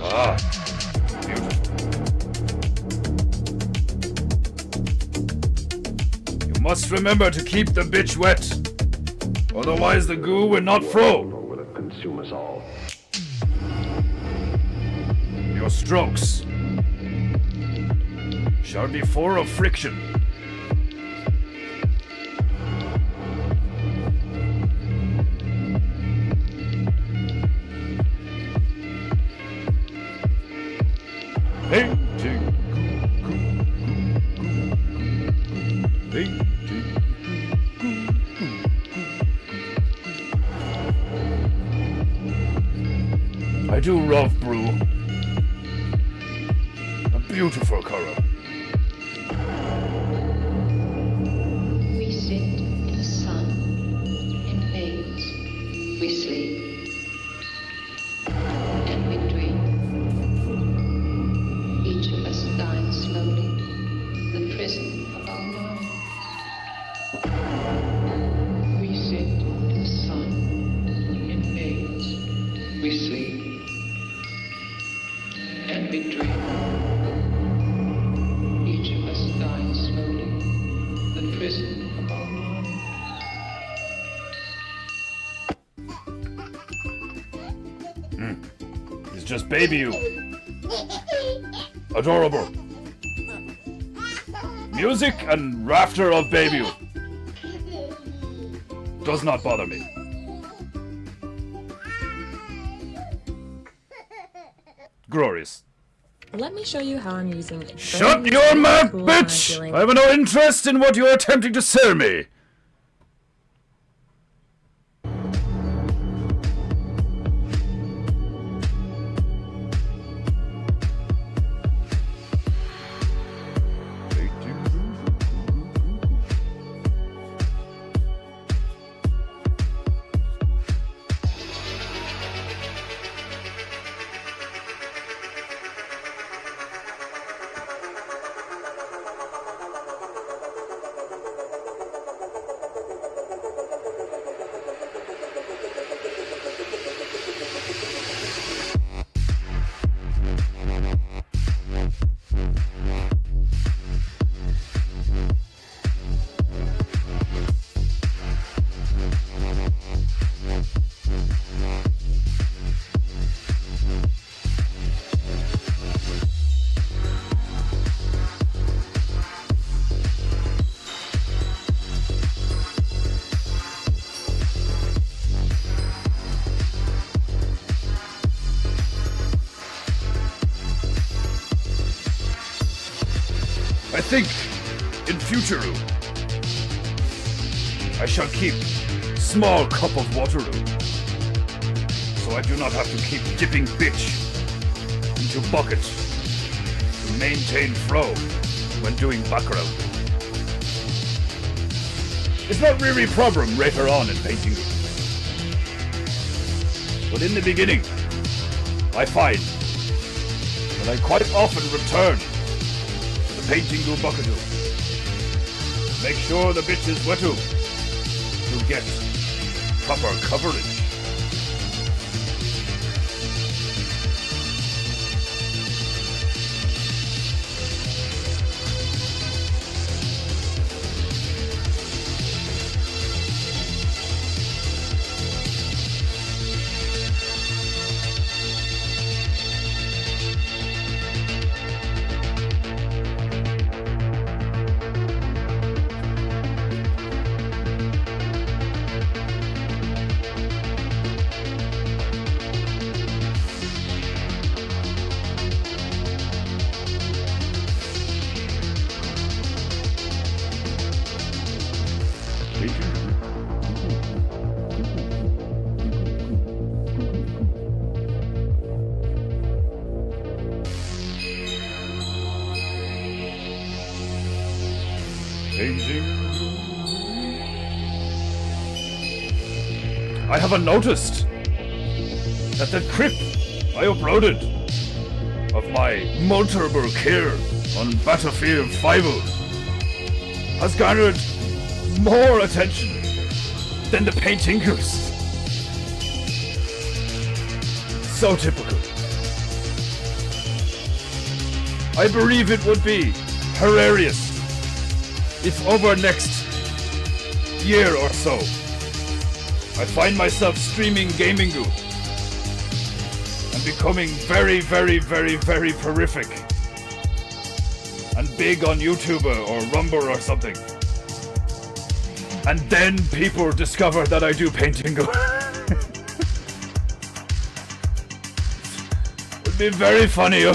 Ah, beautiful. You must remember to keep the bitch wet. Otherwise the goo will not flow. Will it consume us all? Your strokes shall be full of friction. Painting. Painting. I do love brew. A beautiful color. We sit in the sun. In waves. We sleep. And we dream. Each of us dies slowly. The prison of our minds. We sit in the sun. In waves. We sleep. And we dream. Each of us dies slowly. The prison of our minds. It's just baby you. Adorable. Music and laughter of baby you. Does not bother me. Glorious. Let me show you how I'm using. Shut very your mouth, cool bitch! concealing. I have no interest in what you're attempting to sell me. I think in future I shall keep small cup of water, so I do not have to keep dipping bitch into bucket to maintain flow when doing background. It's not really a problem later on in Peinteingu. But in the beginning, I find that I quite often return to the Peinteingu bucketoo. Make sure the bitch is wetoo to get proper coverage. I haven't noticed that the clip I uploaded of my multiple kill on Battlefield 5 has garnered more attention than the Peinteingus. So typical. I believe it would be hilarious if over next year or so I find myself streaming Gamingu and becoming very, very, very, very prolific and big on YouTube or Rumble or something. And then people discover that I do Peinteingu. It'd be very funny.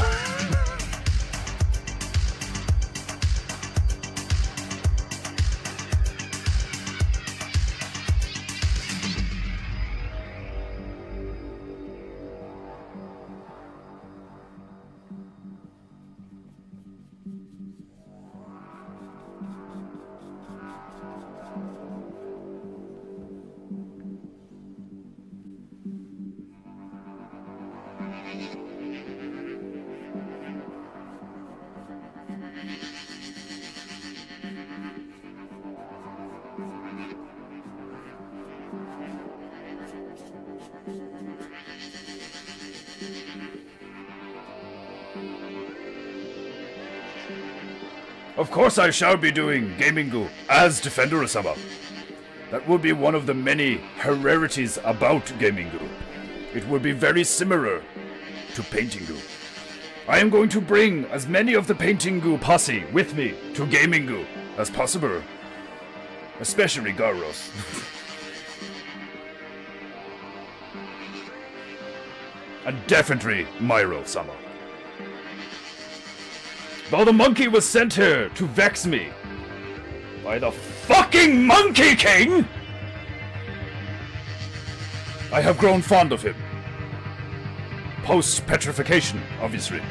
Of course I shall be doing Gamingu as Defender-sama. That will be one of the many rarities about Gamingu. It will be very similar to Peinteingu. I am going to bring as many of the Peinteingu posse with me to Gamingu as possible. Especially Garros. And definitely Myro-sama. Though the monkey was sent here to vex me by the fucking Monkey King, I have grown fond of him. Post-petrification, obviously.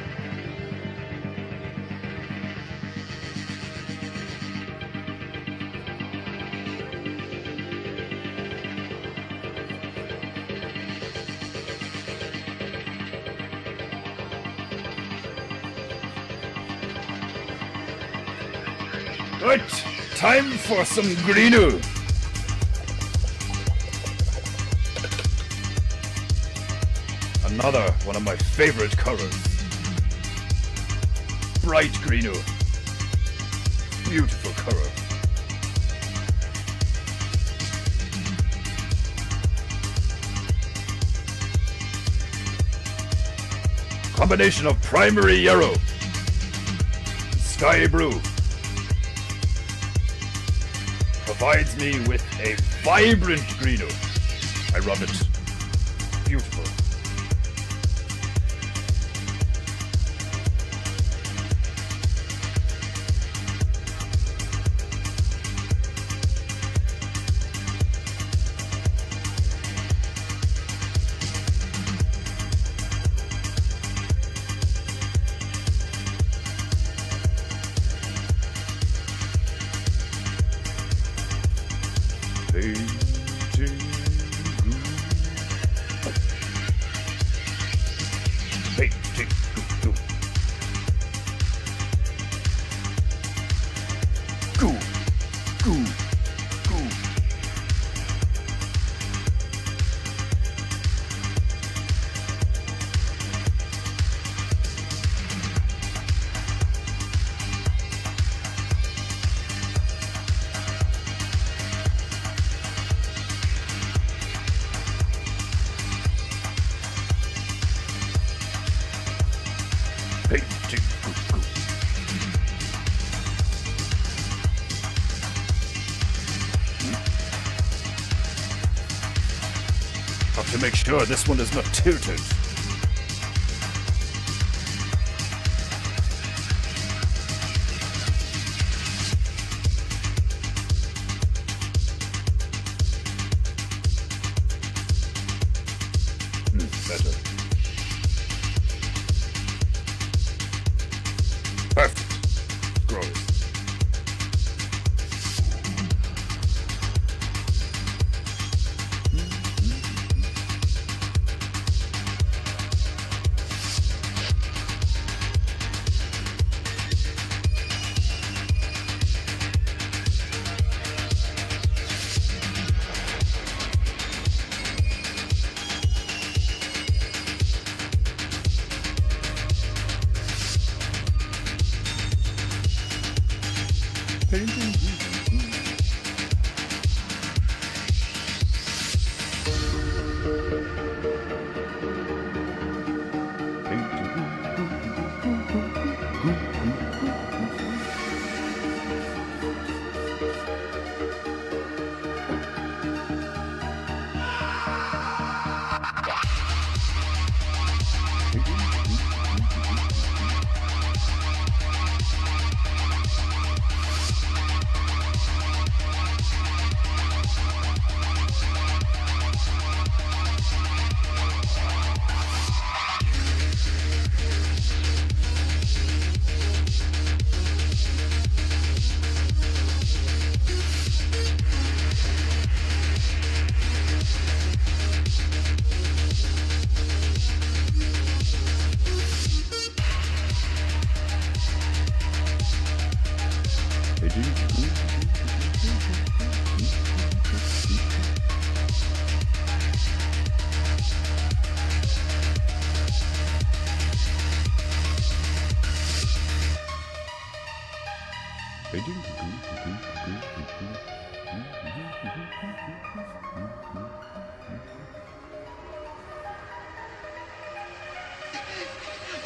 Right, time for some greenu. Another one of my favorite colors. Bright greenu. Beautiful color. Combination of primary yellow, sky blue. Provides me with a vibrant greeno. I love it. Beautiful. Peinteingu. Have to make sure this one is not tilted. Better. Perfect. Glorious.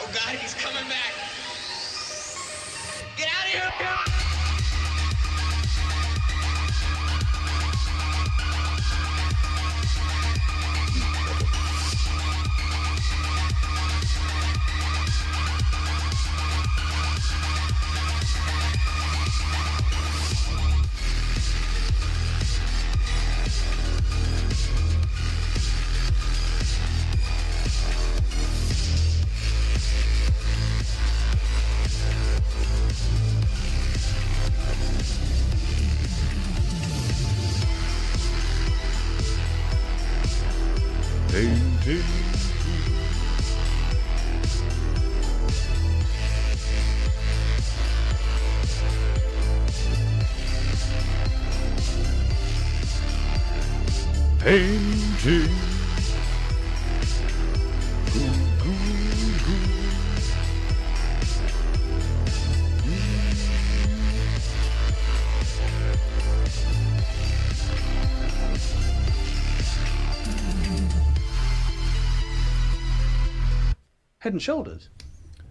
Oh God, he's coming back. Get out of here. Painting. Head and Shoulders?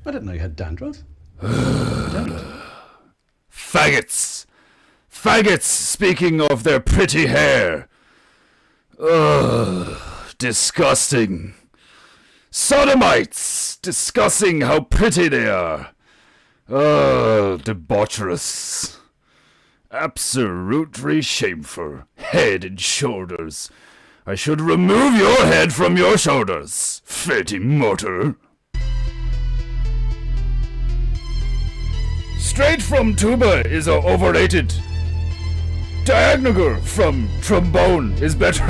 I didn't know you had dandruff. Don't. Faggots! Faggots, speaking of their pretty hair. Ugh, disgusting. Sodomites, discussing how pretty they are. Ugh, debaucherous. Absolutely shameful. Head and shoulders. I should remove your head from your shoulders, filthy mortal. Straight from tuba is overrated. Diagonal from trombone is better.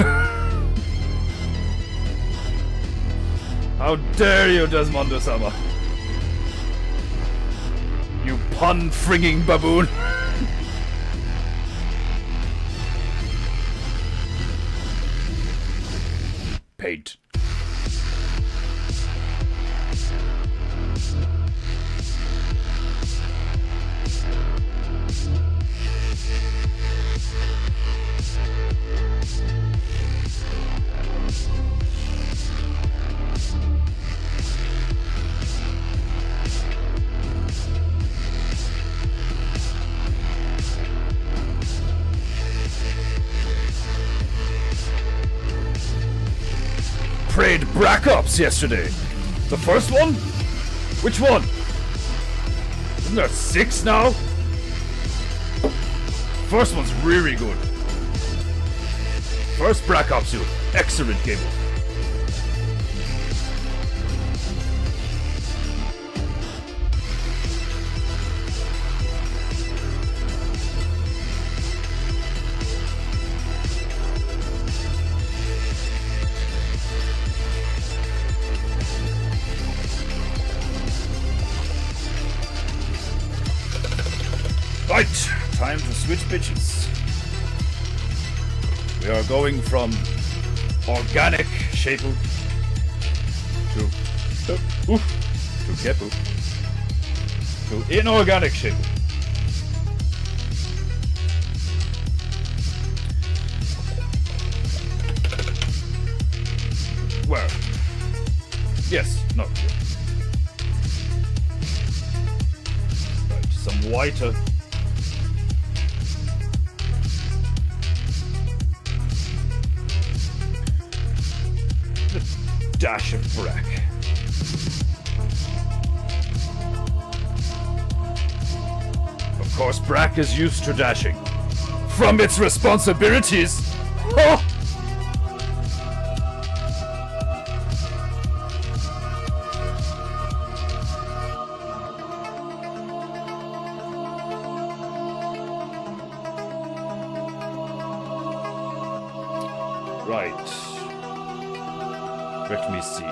How dare you, Desmondo-sama? You pun-fringing baboon. Paint. sprayed Brack Ops yesterday. The first one? Which one? Isn't there 6 now? First one's really good. First Brack Ops suit. Excellent game. Right, time to switch pitches. We are going from organic Shapu to Kepu to inorganic Shapu. Well, yes, no. Right, some whiter. Dash of Brack. Of course, Brack is used to dashing. From its responsibilities. Oh! Right. Let me see.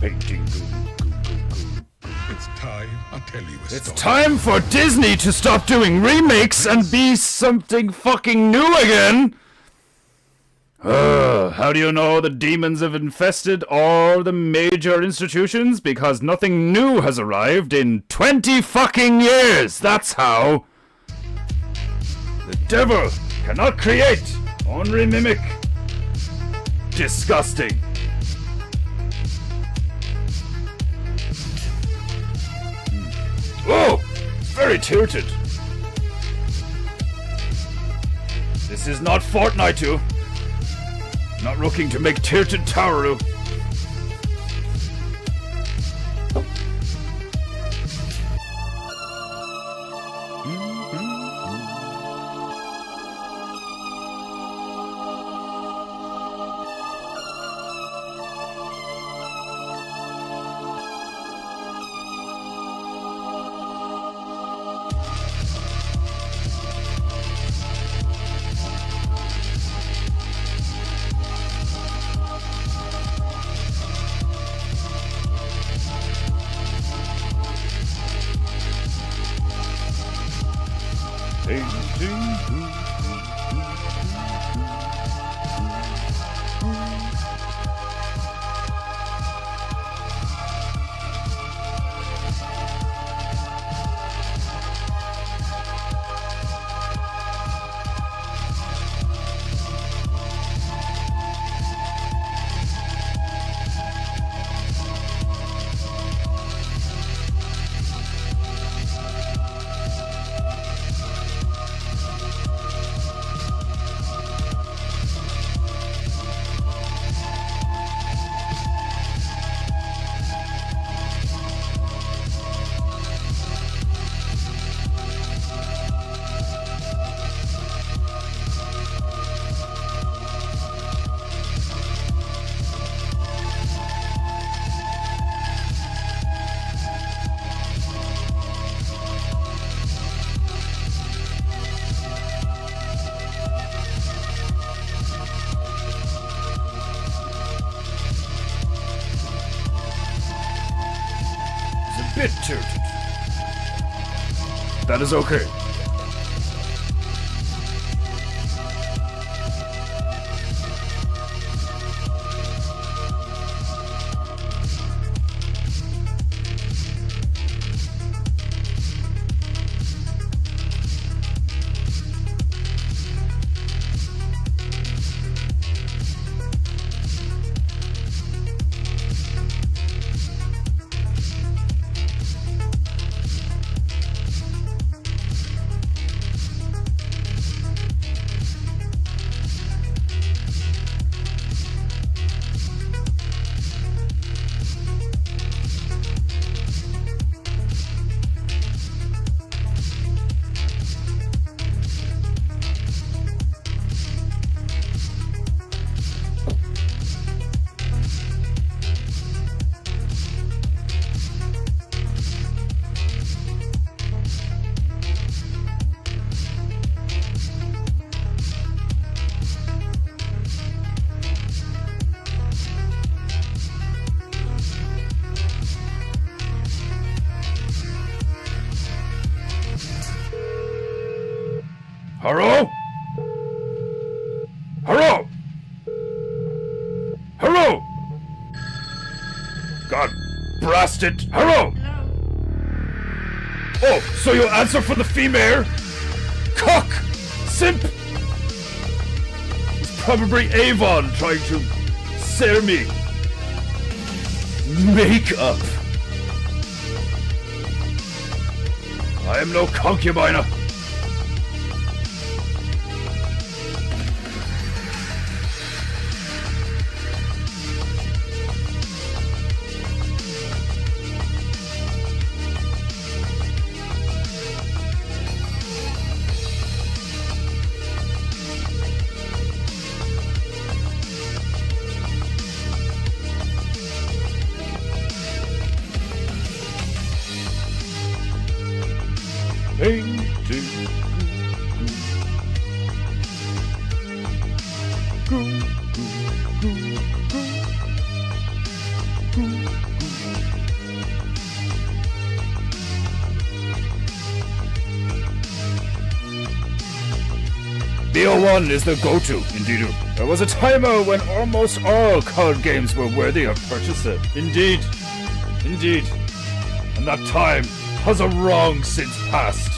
Peinteingu. It's time. I'll tell you a It's story. time for Disney to stop doing remakes and be something fucking new again! How do you know the demons have infested all the major institutions? Because nothing new has arrived in 20 fucking years! That's how! The devil cannot create, only mimic. Disgusting. Oh! It's very tilted. This is not Fortnite. Not looking to make tilted Tauru. Bit tilted. That is okay. Hello? Hello? Hello? God blast it. Hello? Oh, so you answer for the female? Cock! Simp! It's probably Avon trying to sell me makeup. I am no concubine. Painting. BO1 is the go-to, indeed. There was a timer when almost all card games were worthy of purchasing. Indeed. Indeed. And that time has a long since passed.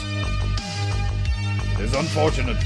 It is unfortunate.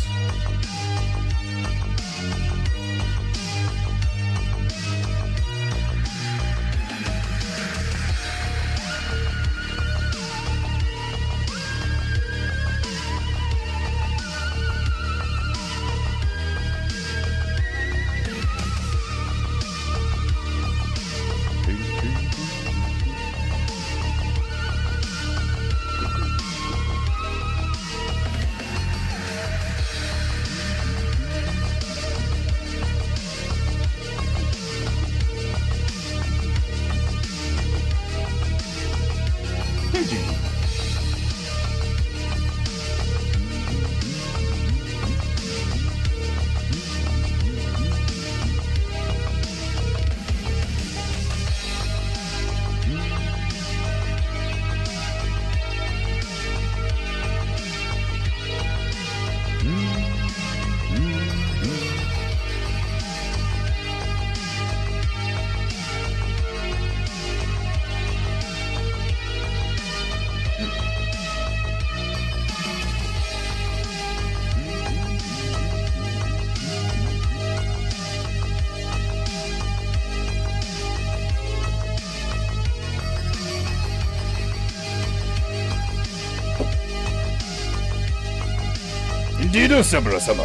Indeed, Sabura-sama.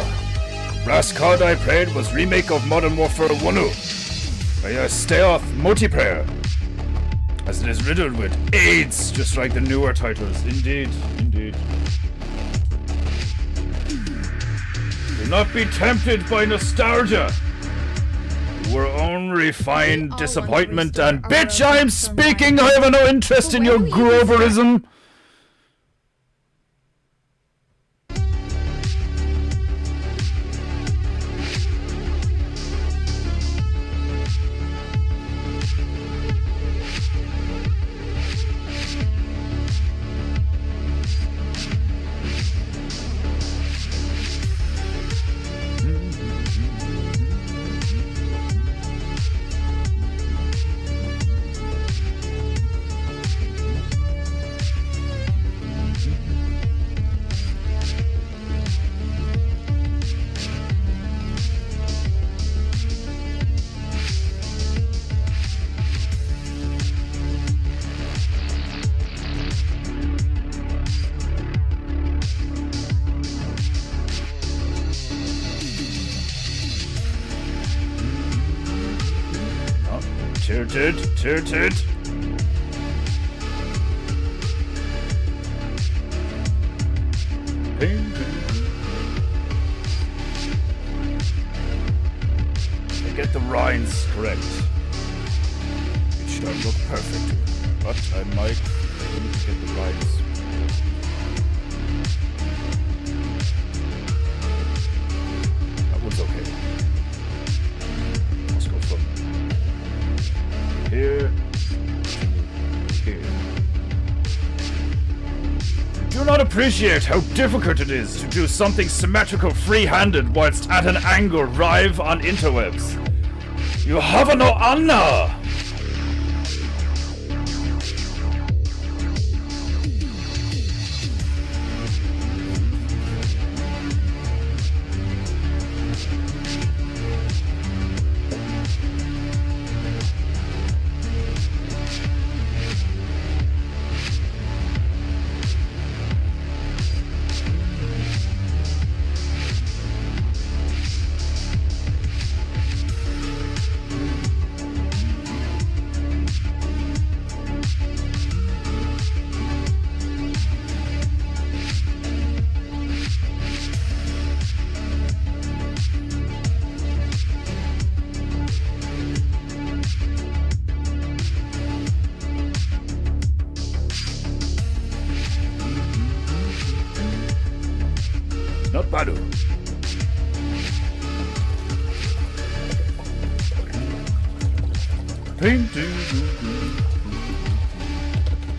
Last card I played was remake of Modern Warfare 1, a stay-off multiplayer, as it is riddled with AIDS, just like the newer titles. Indeed, indeed. Do not be tempted by nostalgia. You will only find disappointment and bitch, I'm speaking! I have no interest in your Groverism! Tilted. Get the rhymes correct. It should look perfect, but I might need to get the rhymes. That one's okay. Let's go from here to here. Do not appreciate how difficult it is to do something symmetrical free-handed whilst at an angle live on interwebs. You have no honor! Not bad.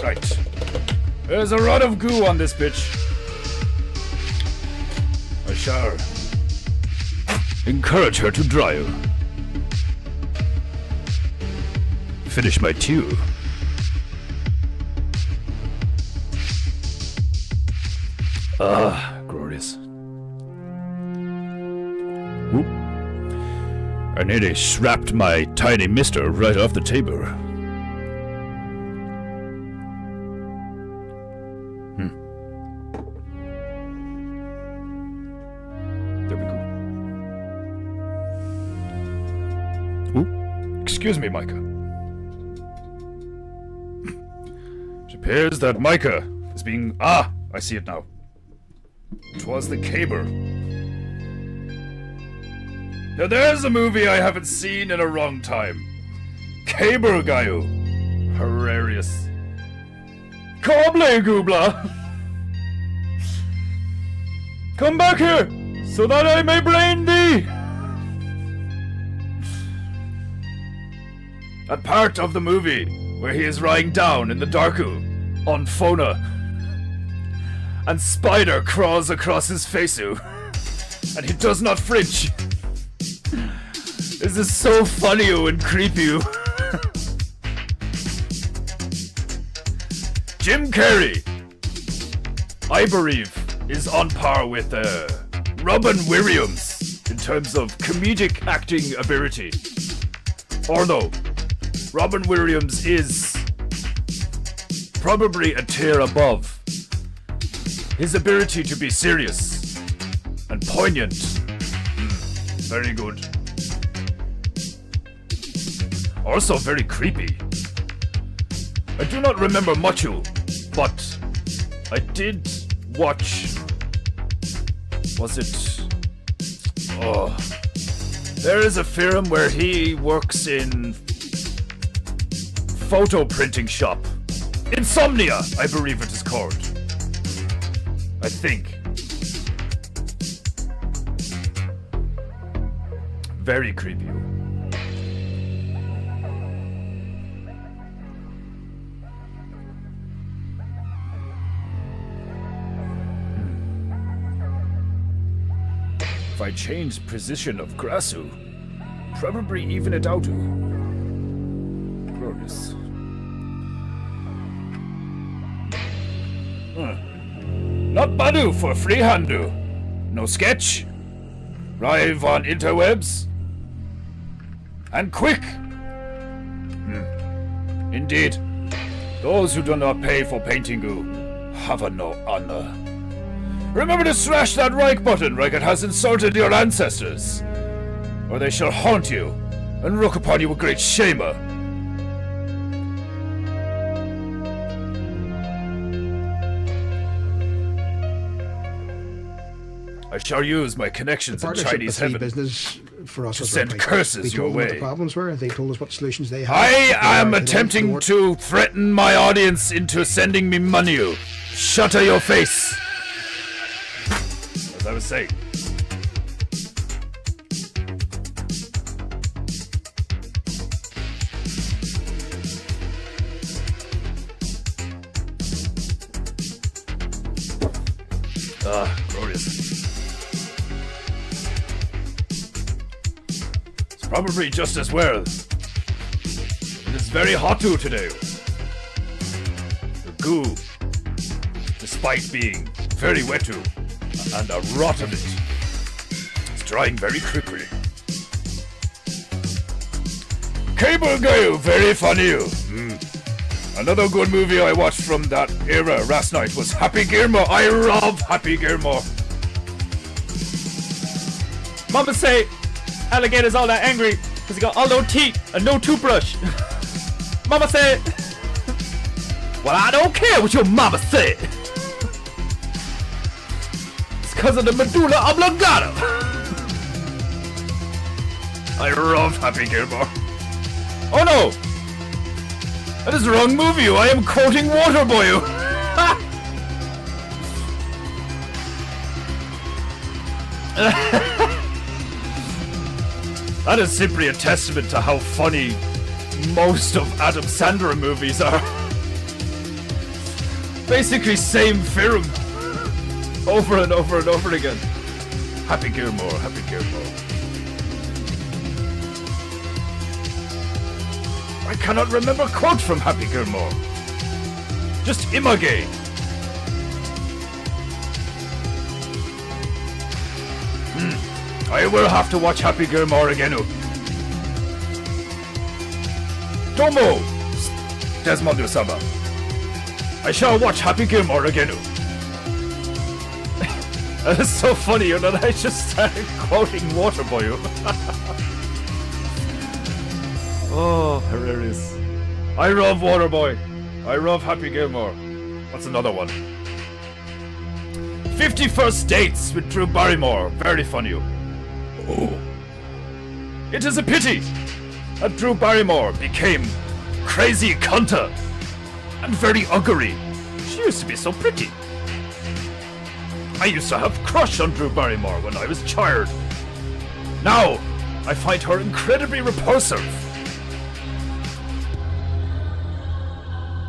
Right. There's a lot of goo on this bitch. I shall Encourage her to drive. Finish my tune. Ah, glorious. Whoop. I nearly schrapped my tiny mister right off the table. There we go. Ooh. Excuse me, Micah. It appears that Micah is being... Ah! I see it now. 'Twas the caber. Now there's a movie I haven't seen in a long time. Caber Gayu. Hilarious. Coble Goobla! Come back here, so that I may brain thee! That part of the movie where he is lying down in the Darku on Fona, and Spider crawls across his faceu, and he does not flinch. This is so funny and creepy. Jim Carrey, I believe, is on par with Robin Williams in terms of comedic acting ability. Although Robin Williams is probably a tier above. His ability to be serious and poignant. Very good. Also very creepy. I do not remember much, but I did watch... Was it... Oh... There is a film where he works in... photo printing shop. Insomnia, I believe it is called. I think. Very creepy. If I change position of Grasu, probably even it out. Glorious. Not Badu for freehandu. No sketch. Live on interwebs. And quick. Indeed. Those who do not pay for Peinteingu have no honor. Remember to smash that like button like it has insulted your ancestors, or they shall haunt you and look upon you with great shamer. I shall use my connections in Chinese heaven business for us to send curses your way. What the problems were. They told us what solutions they had. I am attempting to threaten my audience into sending me money. Shut your face. As I was saying. Ah, glorious. It's probably just as well. It is very hot today. The goo, despite being very wet and a rot of it, is drying very quickly. Cable Girl, very funny. Another good movie I watched from that era last night was Happy Gilmore. I love Happy Gilmore. Mama say alligator's all that angry because he got all no teeth and no toothbrush. Mama said, well, I don't care what your mama said. It's because of the medulla oblongata. I love Happy Gilmore. Oh no! That is the wrong movie. I am quoting Waterboy. That is simply a testament to how funny most of Adam Sandler movies are. Basically same film. Over and over and over again. Happy Gilmore, Happy Gilmore. I cannot remember a quote from Happy Gilmore. Just Image. I will have to watch Happy Gilmore again. Domo, Desmond Usama. I shall watch Happy Gilmore again. That's so funny, that I just started quoting Waterboy. Oh, hilarious. I love Waterboy. I love Happy Gilmore. What's another one? 50 First Dates with Drew Barrymore. Very funny. Oh. It is a pity that Drew Barrymore became crazy cunter and very ugly. She used to be so pretty. I used to have a crush on Drew Barrymore when I was a child. Now, I find her incredibly repulsive.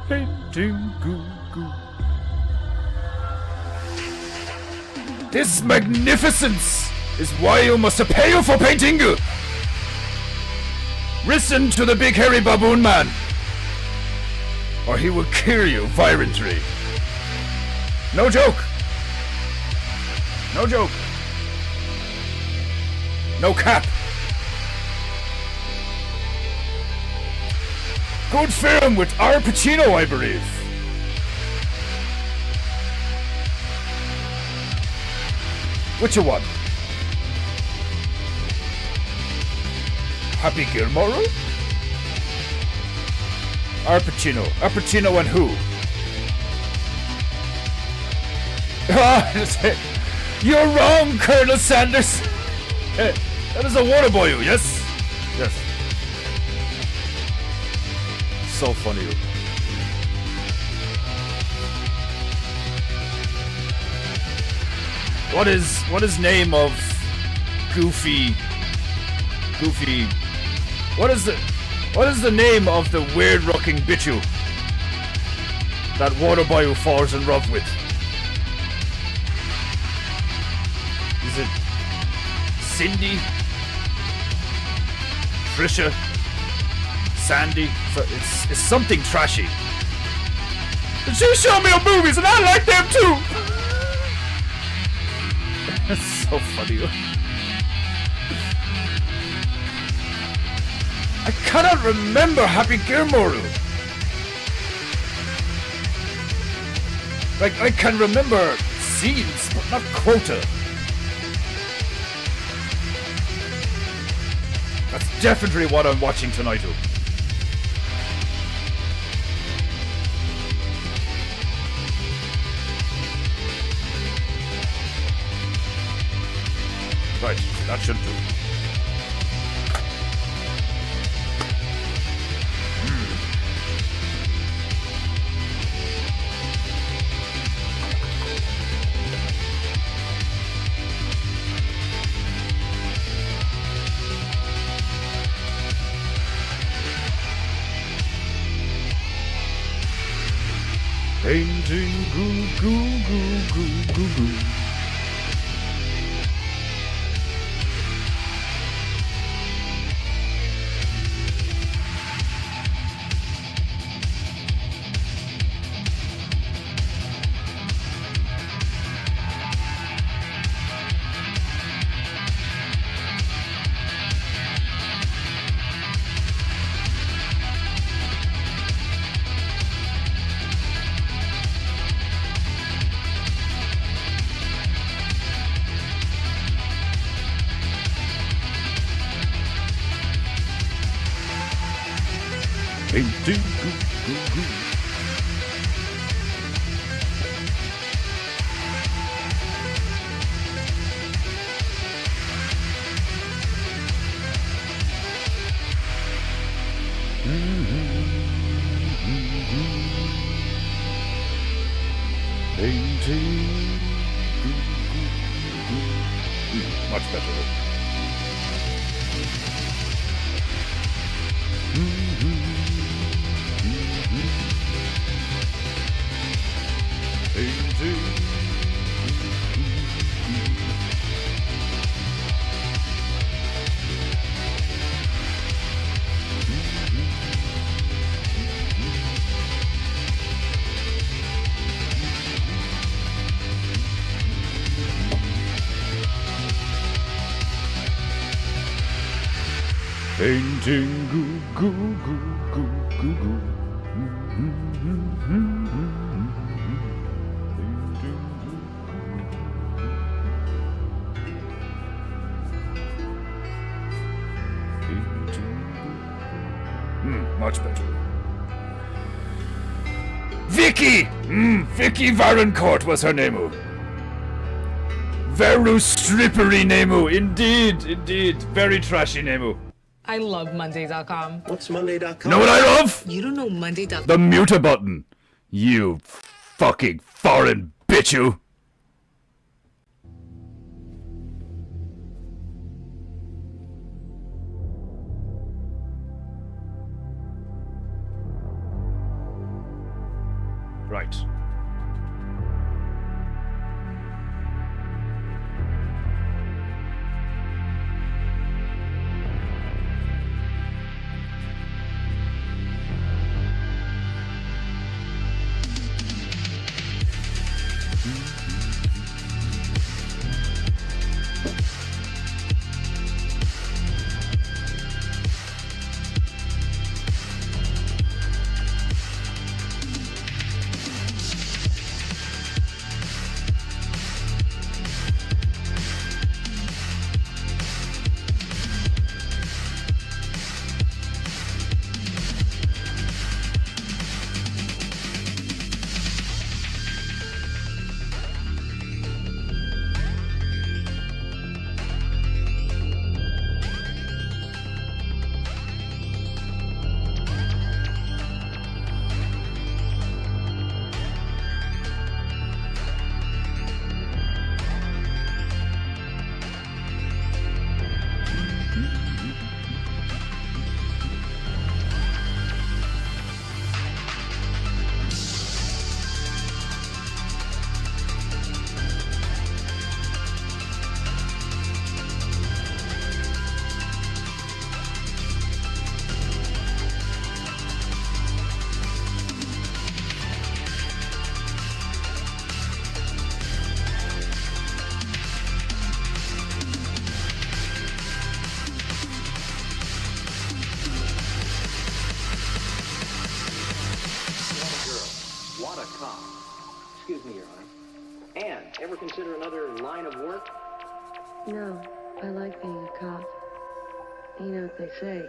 Peinteingu. This magnificence is why you must pay you for Peinteingu. Listen to the big hairy baboon man, or he will kill you violently. No joke. No joke. No cap. Good film with Al Pacino, I believe. Which one? Happy Gilmore? Al Pacino. Al Pacino and who? You're wrong, Colonel Sanders. That is a Waterboy, yes? Yes. So funny. What is name of Goofy? What is the name of the weird rocking bitchu that Waterboy falls in love with? Is it Cindy? Trisha? Sandy? So it's something trashy. But she showed me the movies and I like them too! That's so funny. I cannot remember Happy Gilmore. Like, I can remember scenes, but not quota. That's definitely what I'm watching tonight. Right, that should do. Peinteingu, goo, goo, goo, goo, goo. Peinteingu, goo, goo. Much better. Peinteingu, goo, goo, goo, goo, goo. Much better. Vicky! Vicky Varencourt was her name. Very strippery name. Indeed. Very trashy name. I love Monday.com. What's Monday.com? Know what I love? You don't know Monday.com. The mute button. You fucking foreign bitch, you. Right. What a cop. Excuse me, Your Honor. Anne, ever consider another line of work? No, I like being a cop. You know what they say.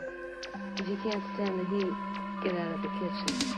If you can't stand the heat, get out of the kitchen.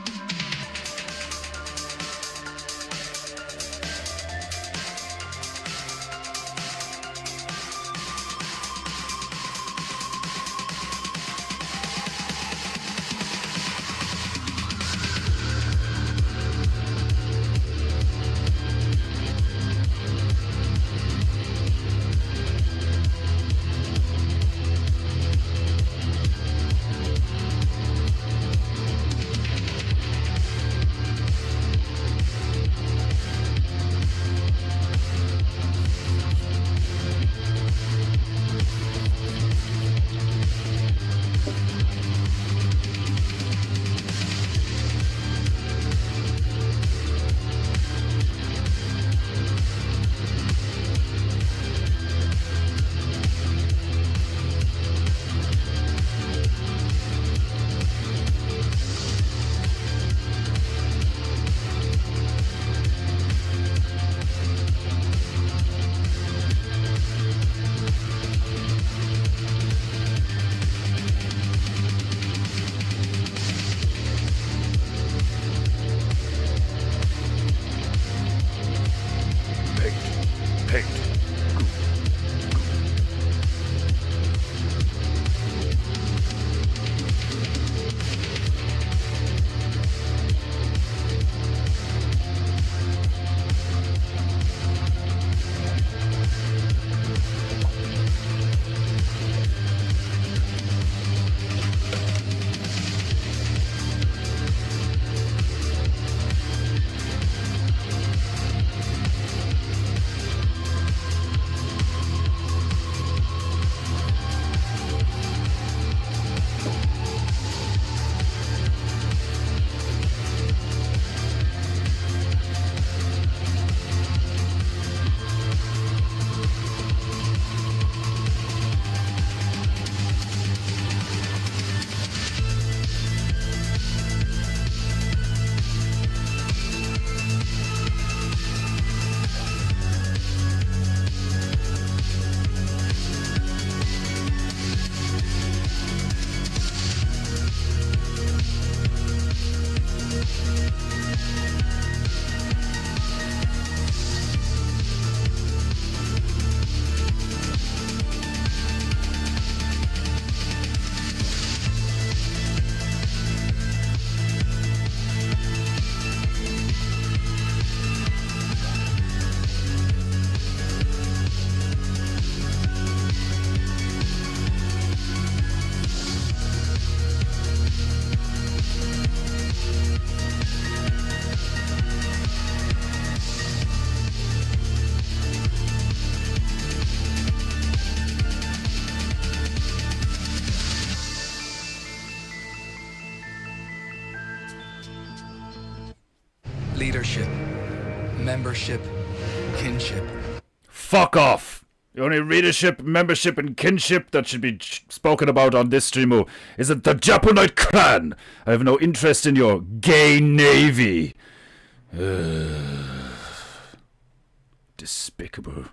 leadership, membership, kinship. Fuck off! The only readership, membership, and kinship that should be spoken about on this stream is it the Japanite clan. I have no interest in your gay navy. Despicable.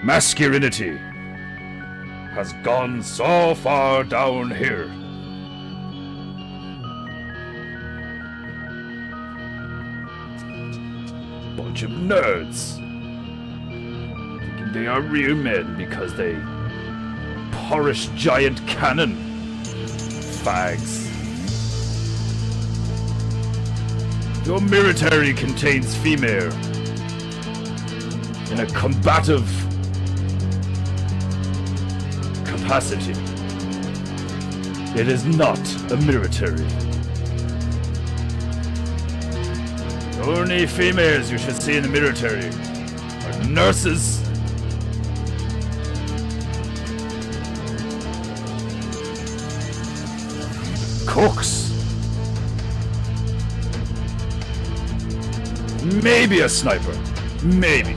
Masculinity has gone so far down here. Bunch of nerds. Thinking they are real men because they polish giant cannon. Fags. Your military contains female in a combative capacity. It is not a military. The only females you should see in the military are nurses, cooks, maybe a sniper, maybe.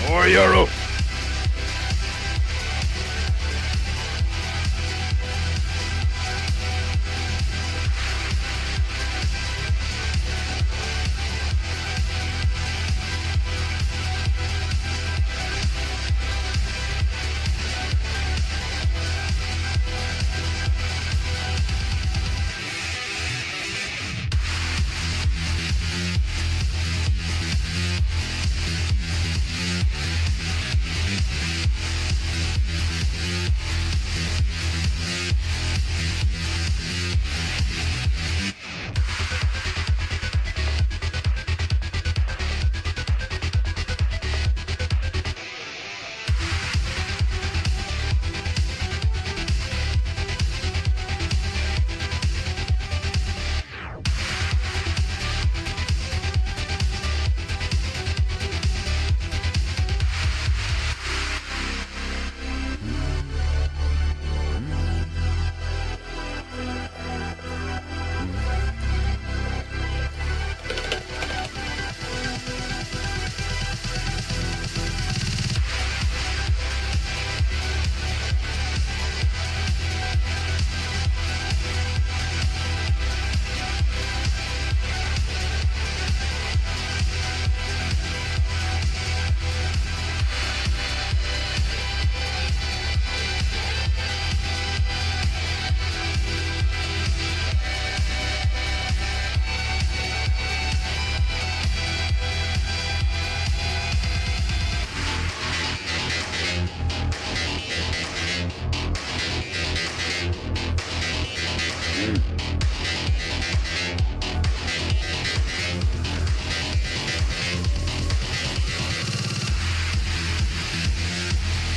More Euro.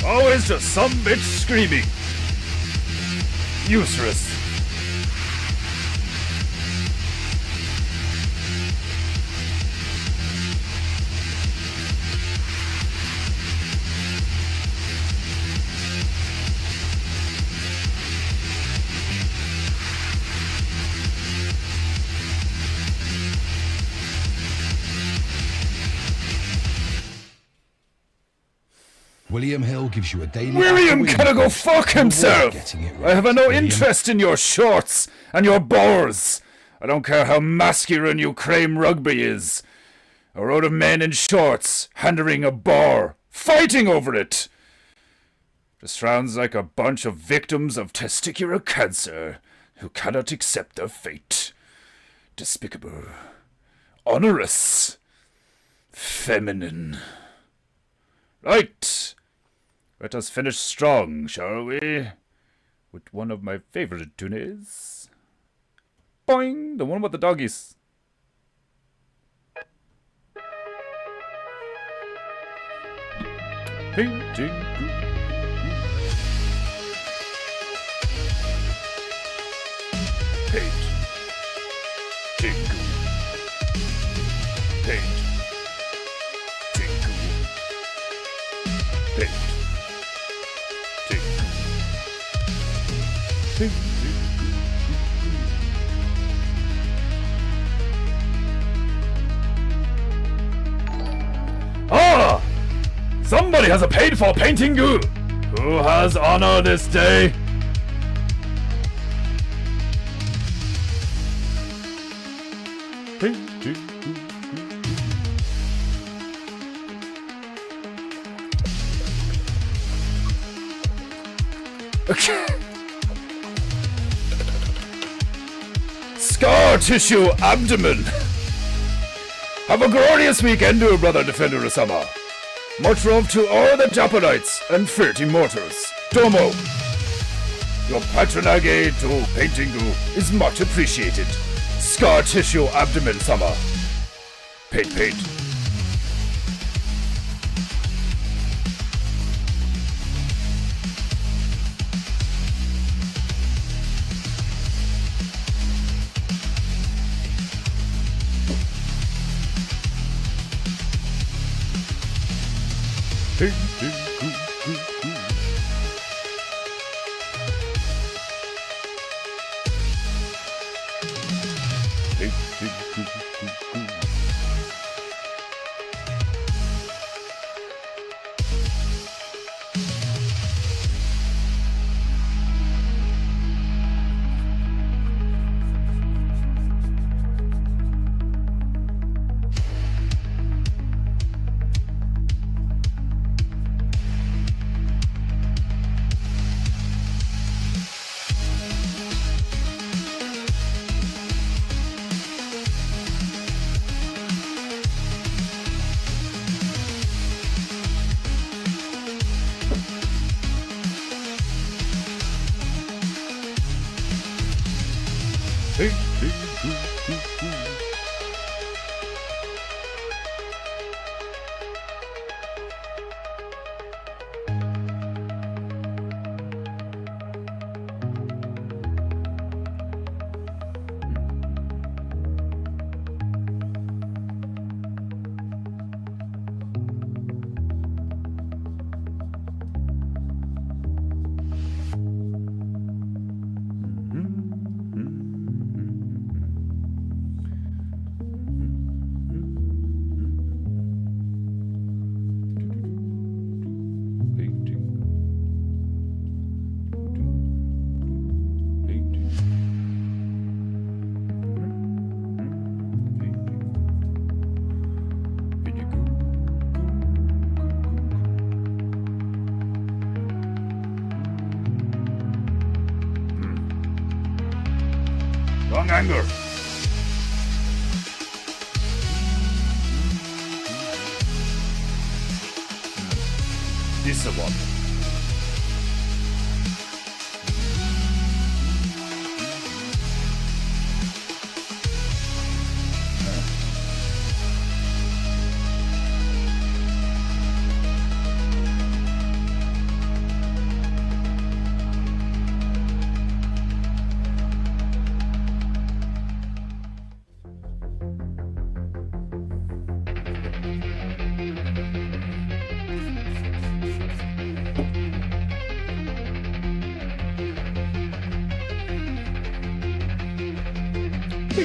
Always just some bitch screaming. Useless. William Hill gives you a daily... William can go fuck himself! I have no interest in your shorts and your bores. I don't care how masculine you claim rugby is. A road of men in shorts, handling a bore, fighting over it. Just sounds like a bunch of victims of testicular cancer who cannot accept their fate. Despicable. Onerous. Feminine. Right. Let us finish strong, shall we? With one of my favorite tunes. Boing! The one with the doggies. Peinteingu. Peinteingu. Peinteingu. Ah! Somebody has a paid for Peinteingu! Who has honor this day? Okay. Scar tissue abdomen. Have a glorious weekend, dear brother Defender of Summer. Much love to all the Japanites and 30 mortars. Domo. Your patronage to Peinteingu is much appreciated. Scar tissue abdomen summer. Paint. Wrong anger. This one.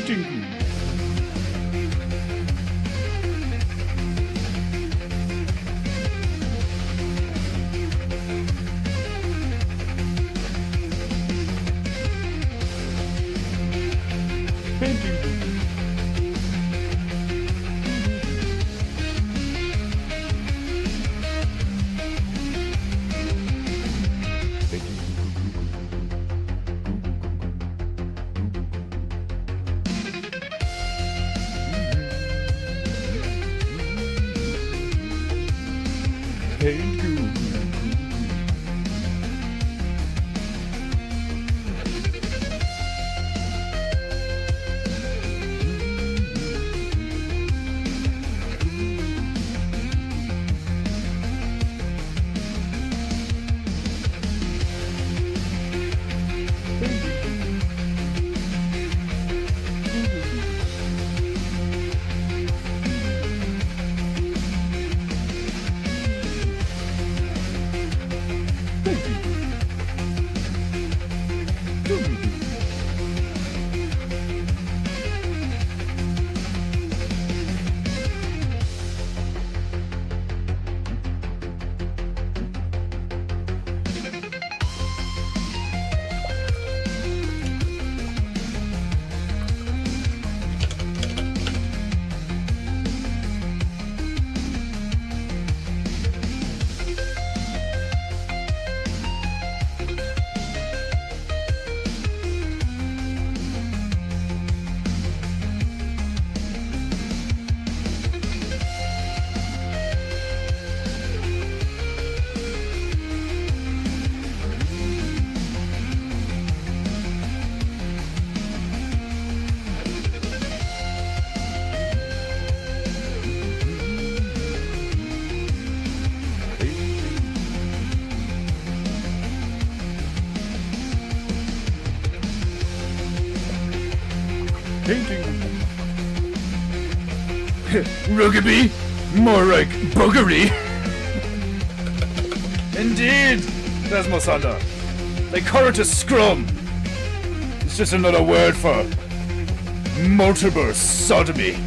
Peinteingu. Rugby? More like buggery. Indeed, Desmo Sanda. They call it a scrum. It's just another word for multiple sodomy.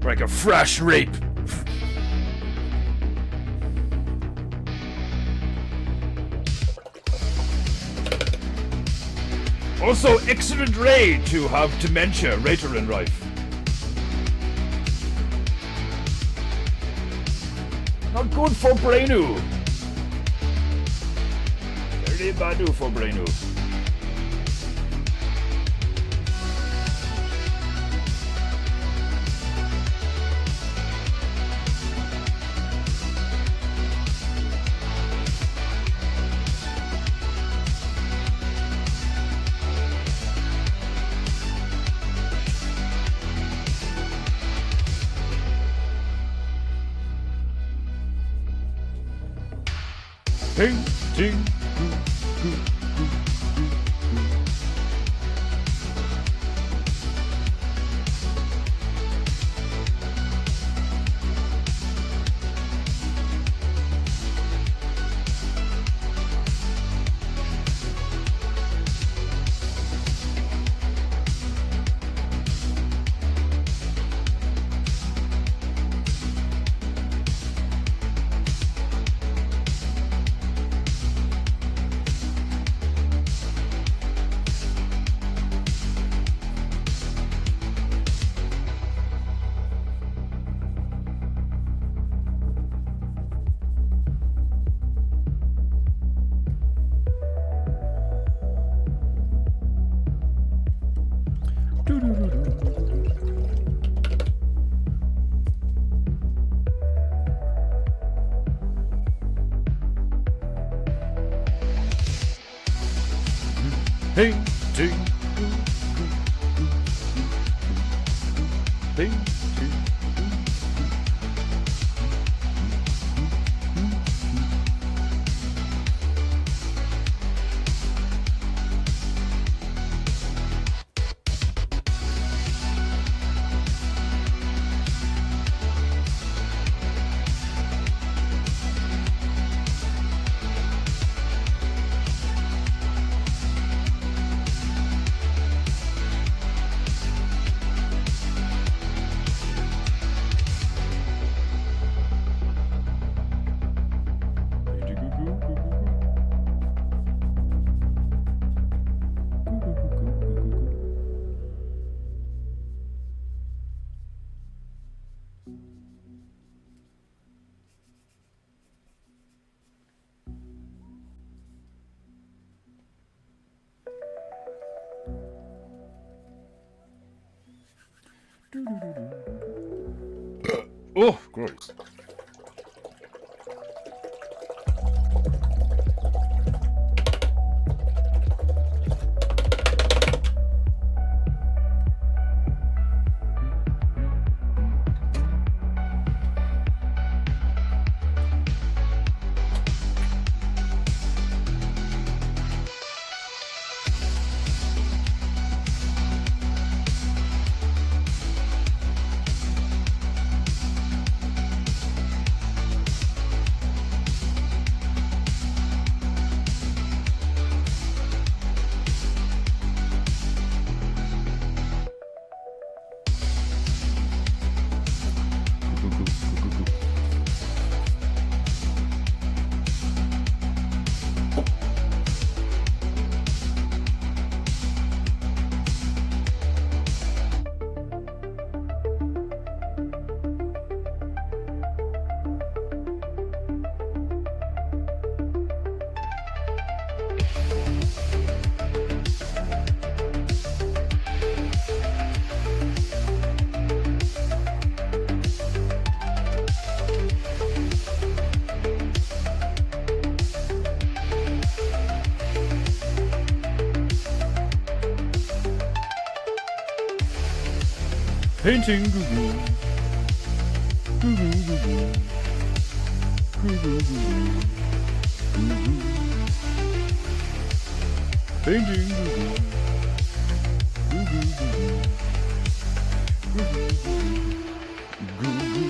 Like a fresh rape. Also, excellent raid to have dementia later in life. Not good for Brainu. Very bad for Brainu. Peinteingu. Oh, gross. Painting goo goo. Goo goo goo goo. Goo goo goo goo. Goo goo. Painting goo goo. Goo goo goo goo. Goo goo goo goo. Goo goo.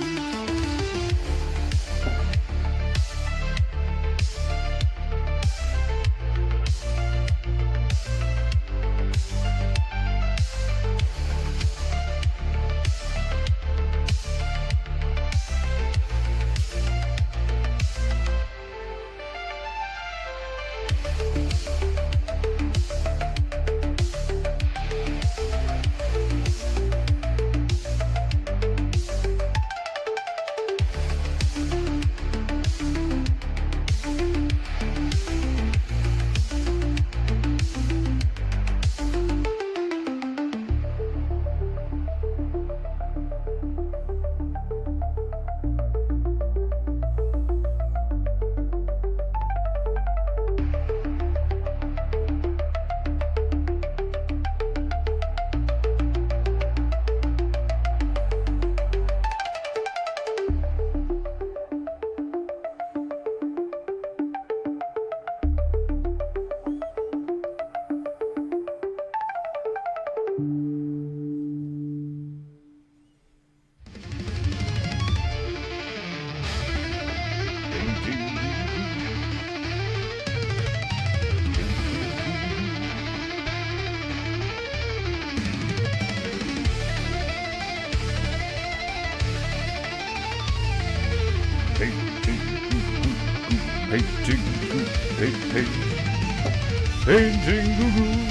Painting goo goo.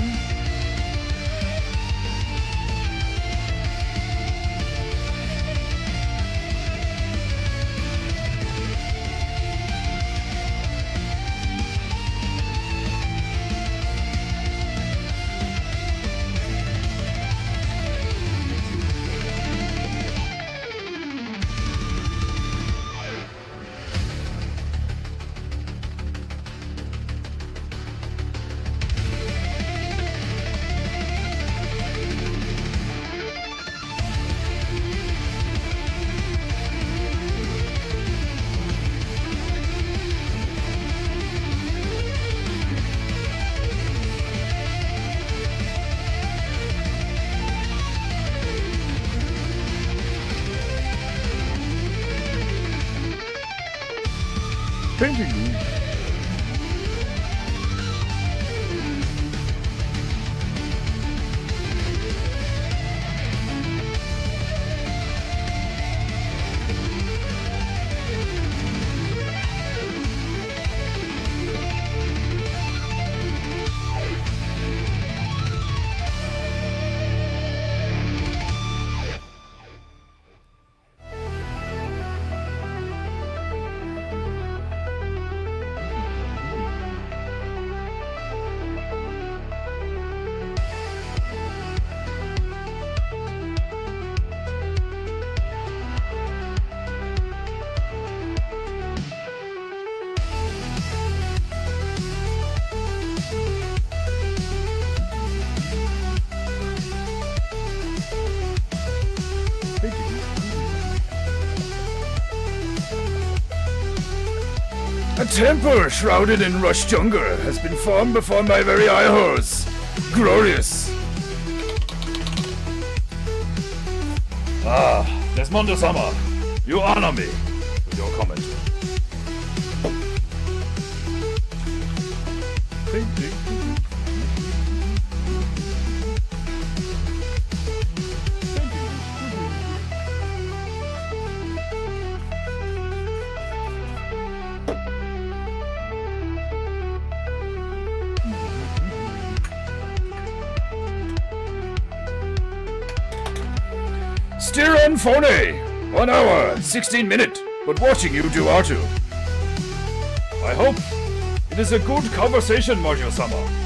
Peinteingu. A temple shrouded in rush jungle has been formed before my very eye holes. Glorious. Ah, Desmondo-sama, you honor me with your comment. Steer on phone. 1 hour, 16 minutes, but watching you do R2. I hope it is a good conversation, Mario-sama.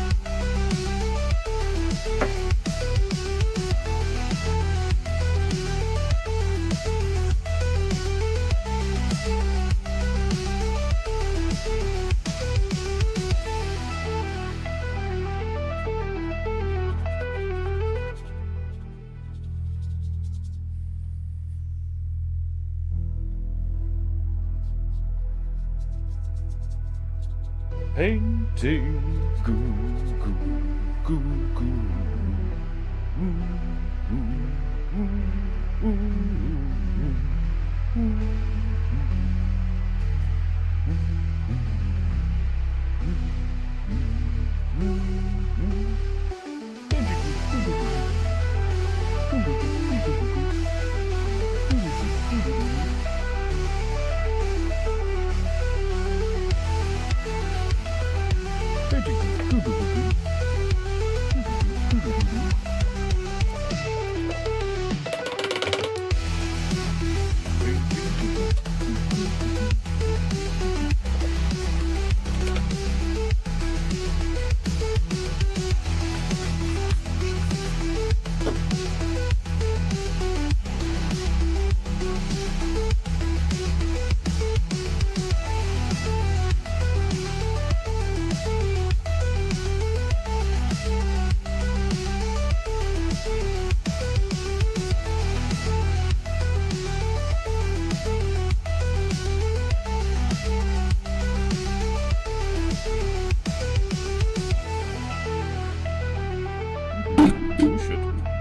Painteingu, goo, goo,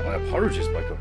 My apologies, Michael.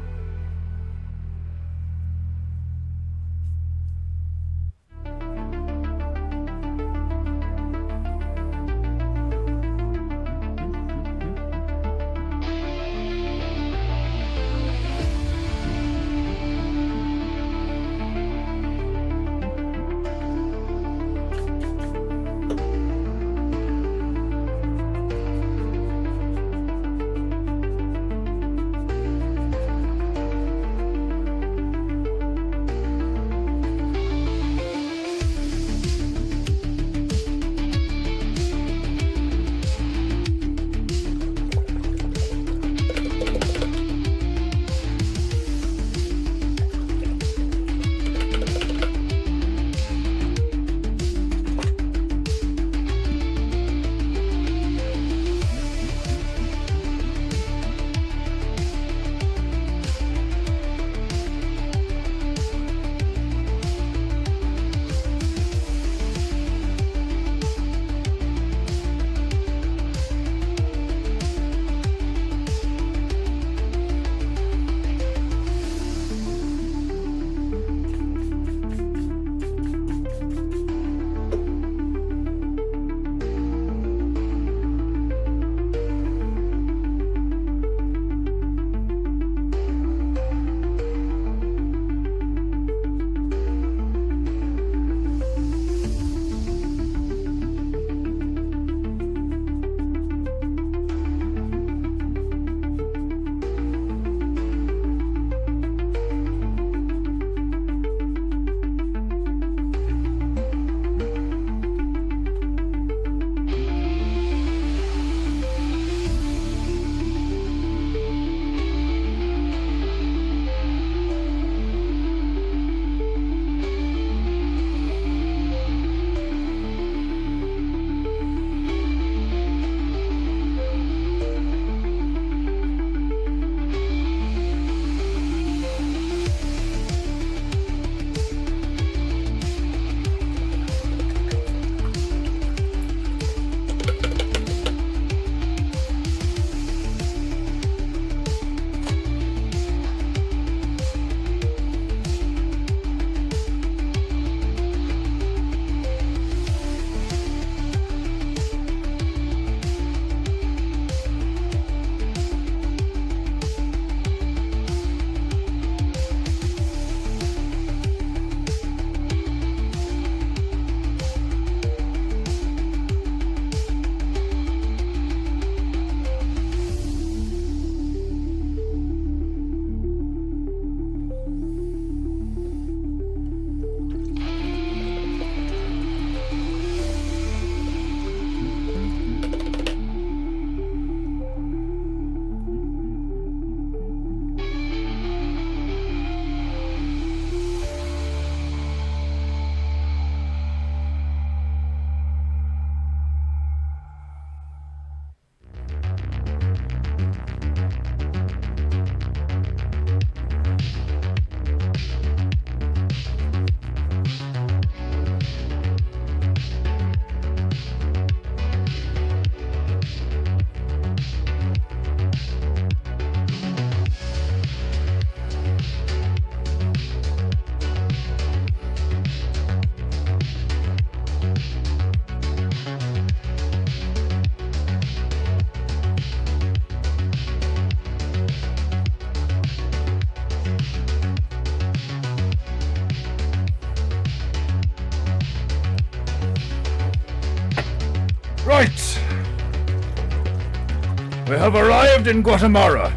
have arrived in Guatemala.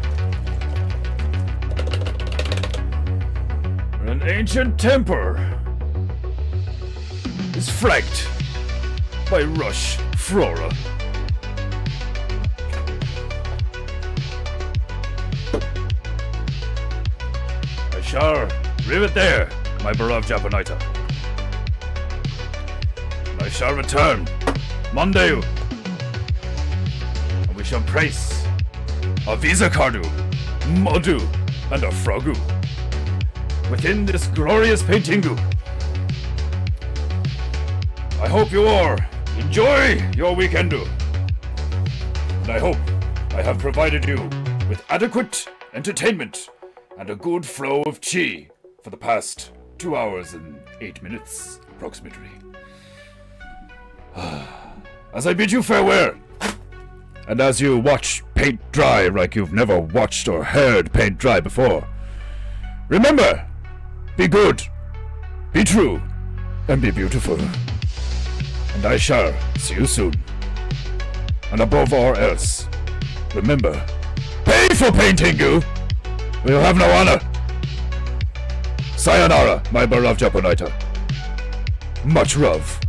Where an ancient temple is flanked by rush flora. I shall leave it there, my beloved Japanita. And I shall return Monday, and we shall praise a Visa Cardu, Modu, and a Frogu within this glorious Peinteingu. I hope you all enjoy your weekend, and I hope I have provided you with adequate entertainment and a good flow of chi for the past 2 hours and 8 minutes, approximately. As I bid you farewell, and as you watch paint dry like you've never watched or heard paint dry before, remember, be good, be true, and be beautiful. And I shall see you soon. And above all else, remember, pay for Peinteingu! We'll have no honor. Sayonara, my beloved Japanita. Much love.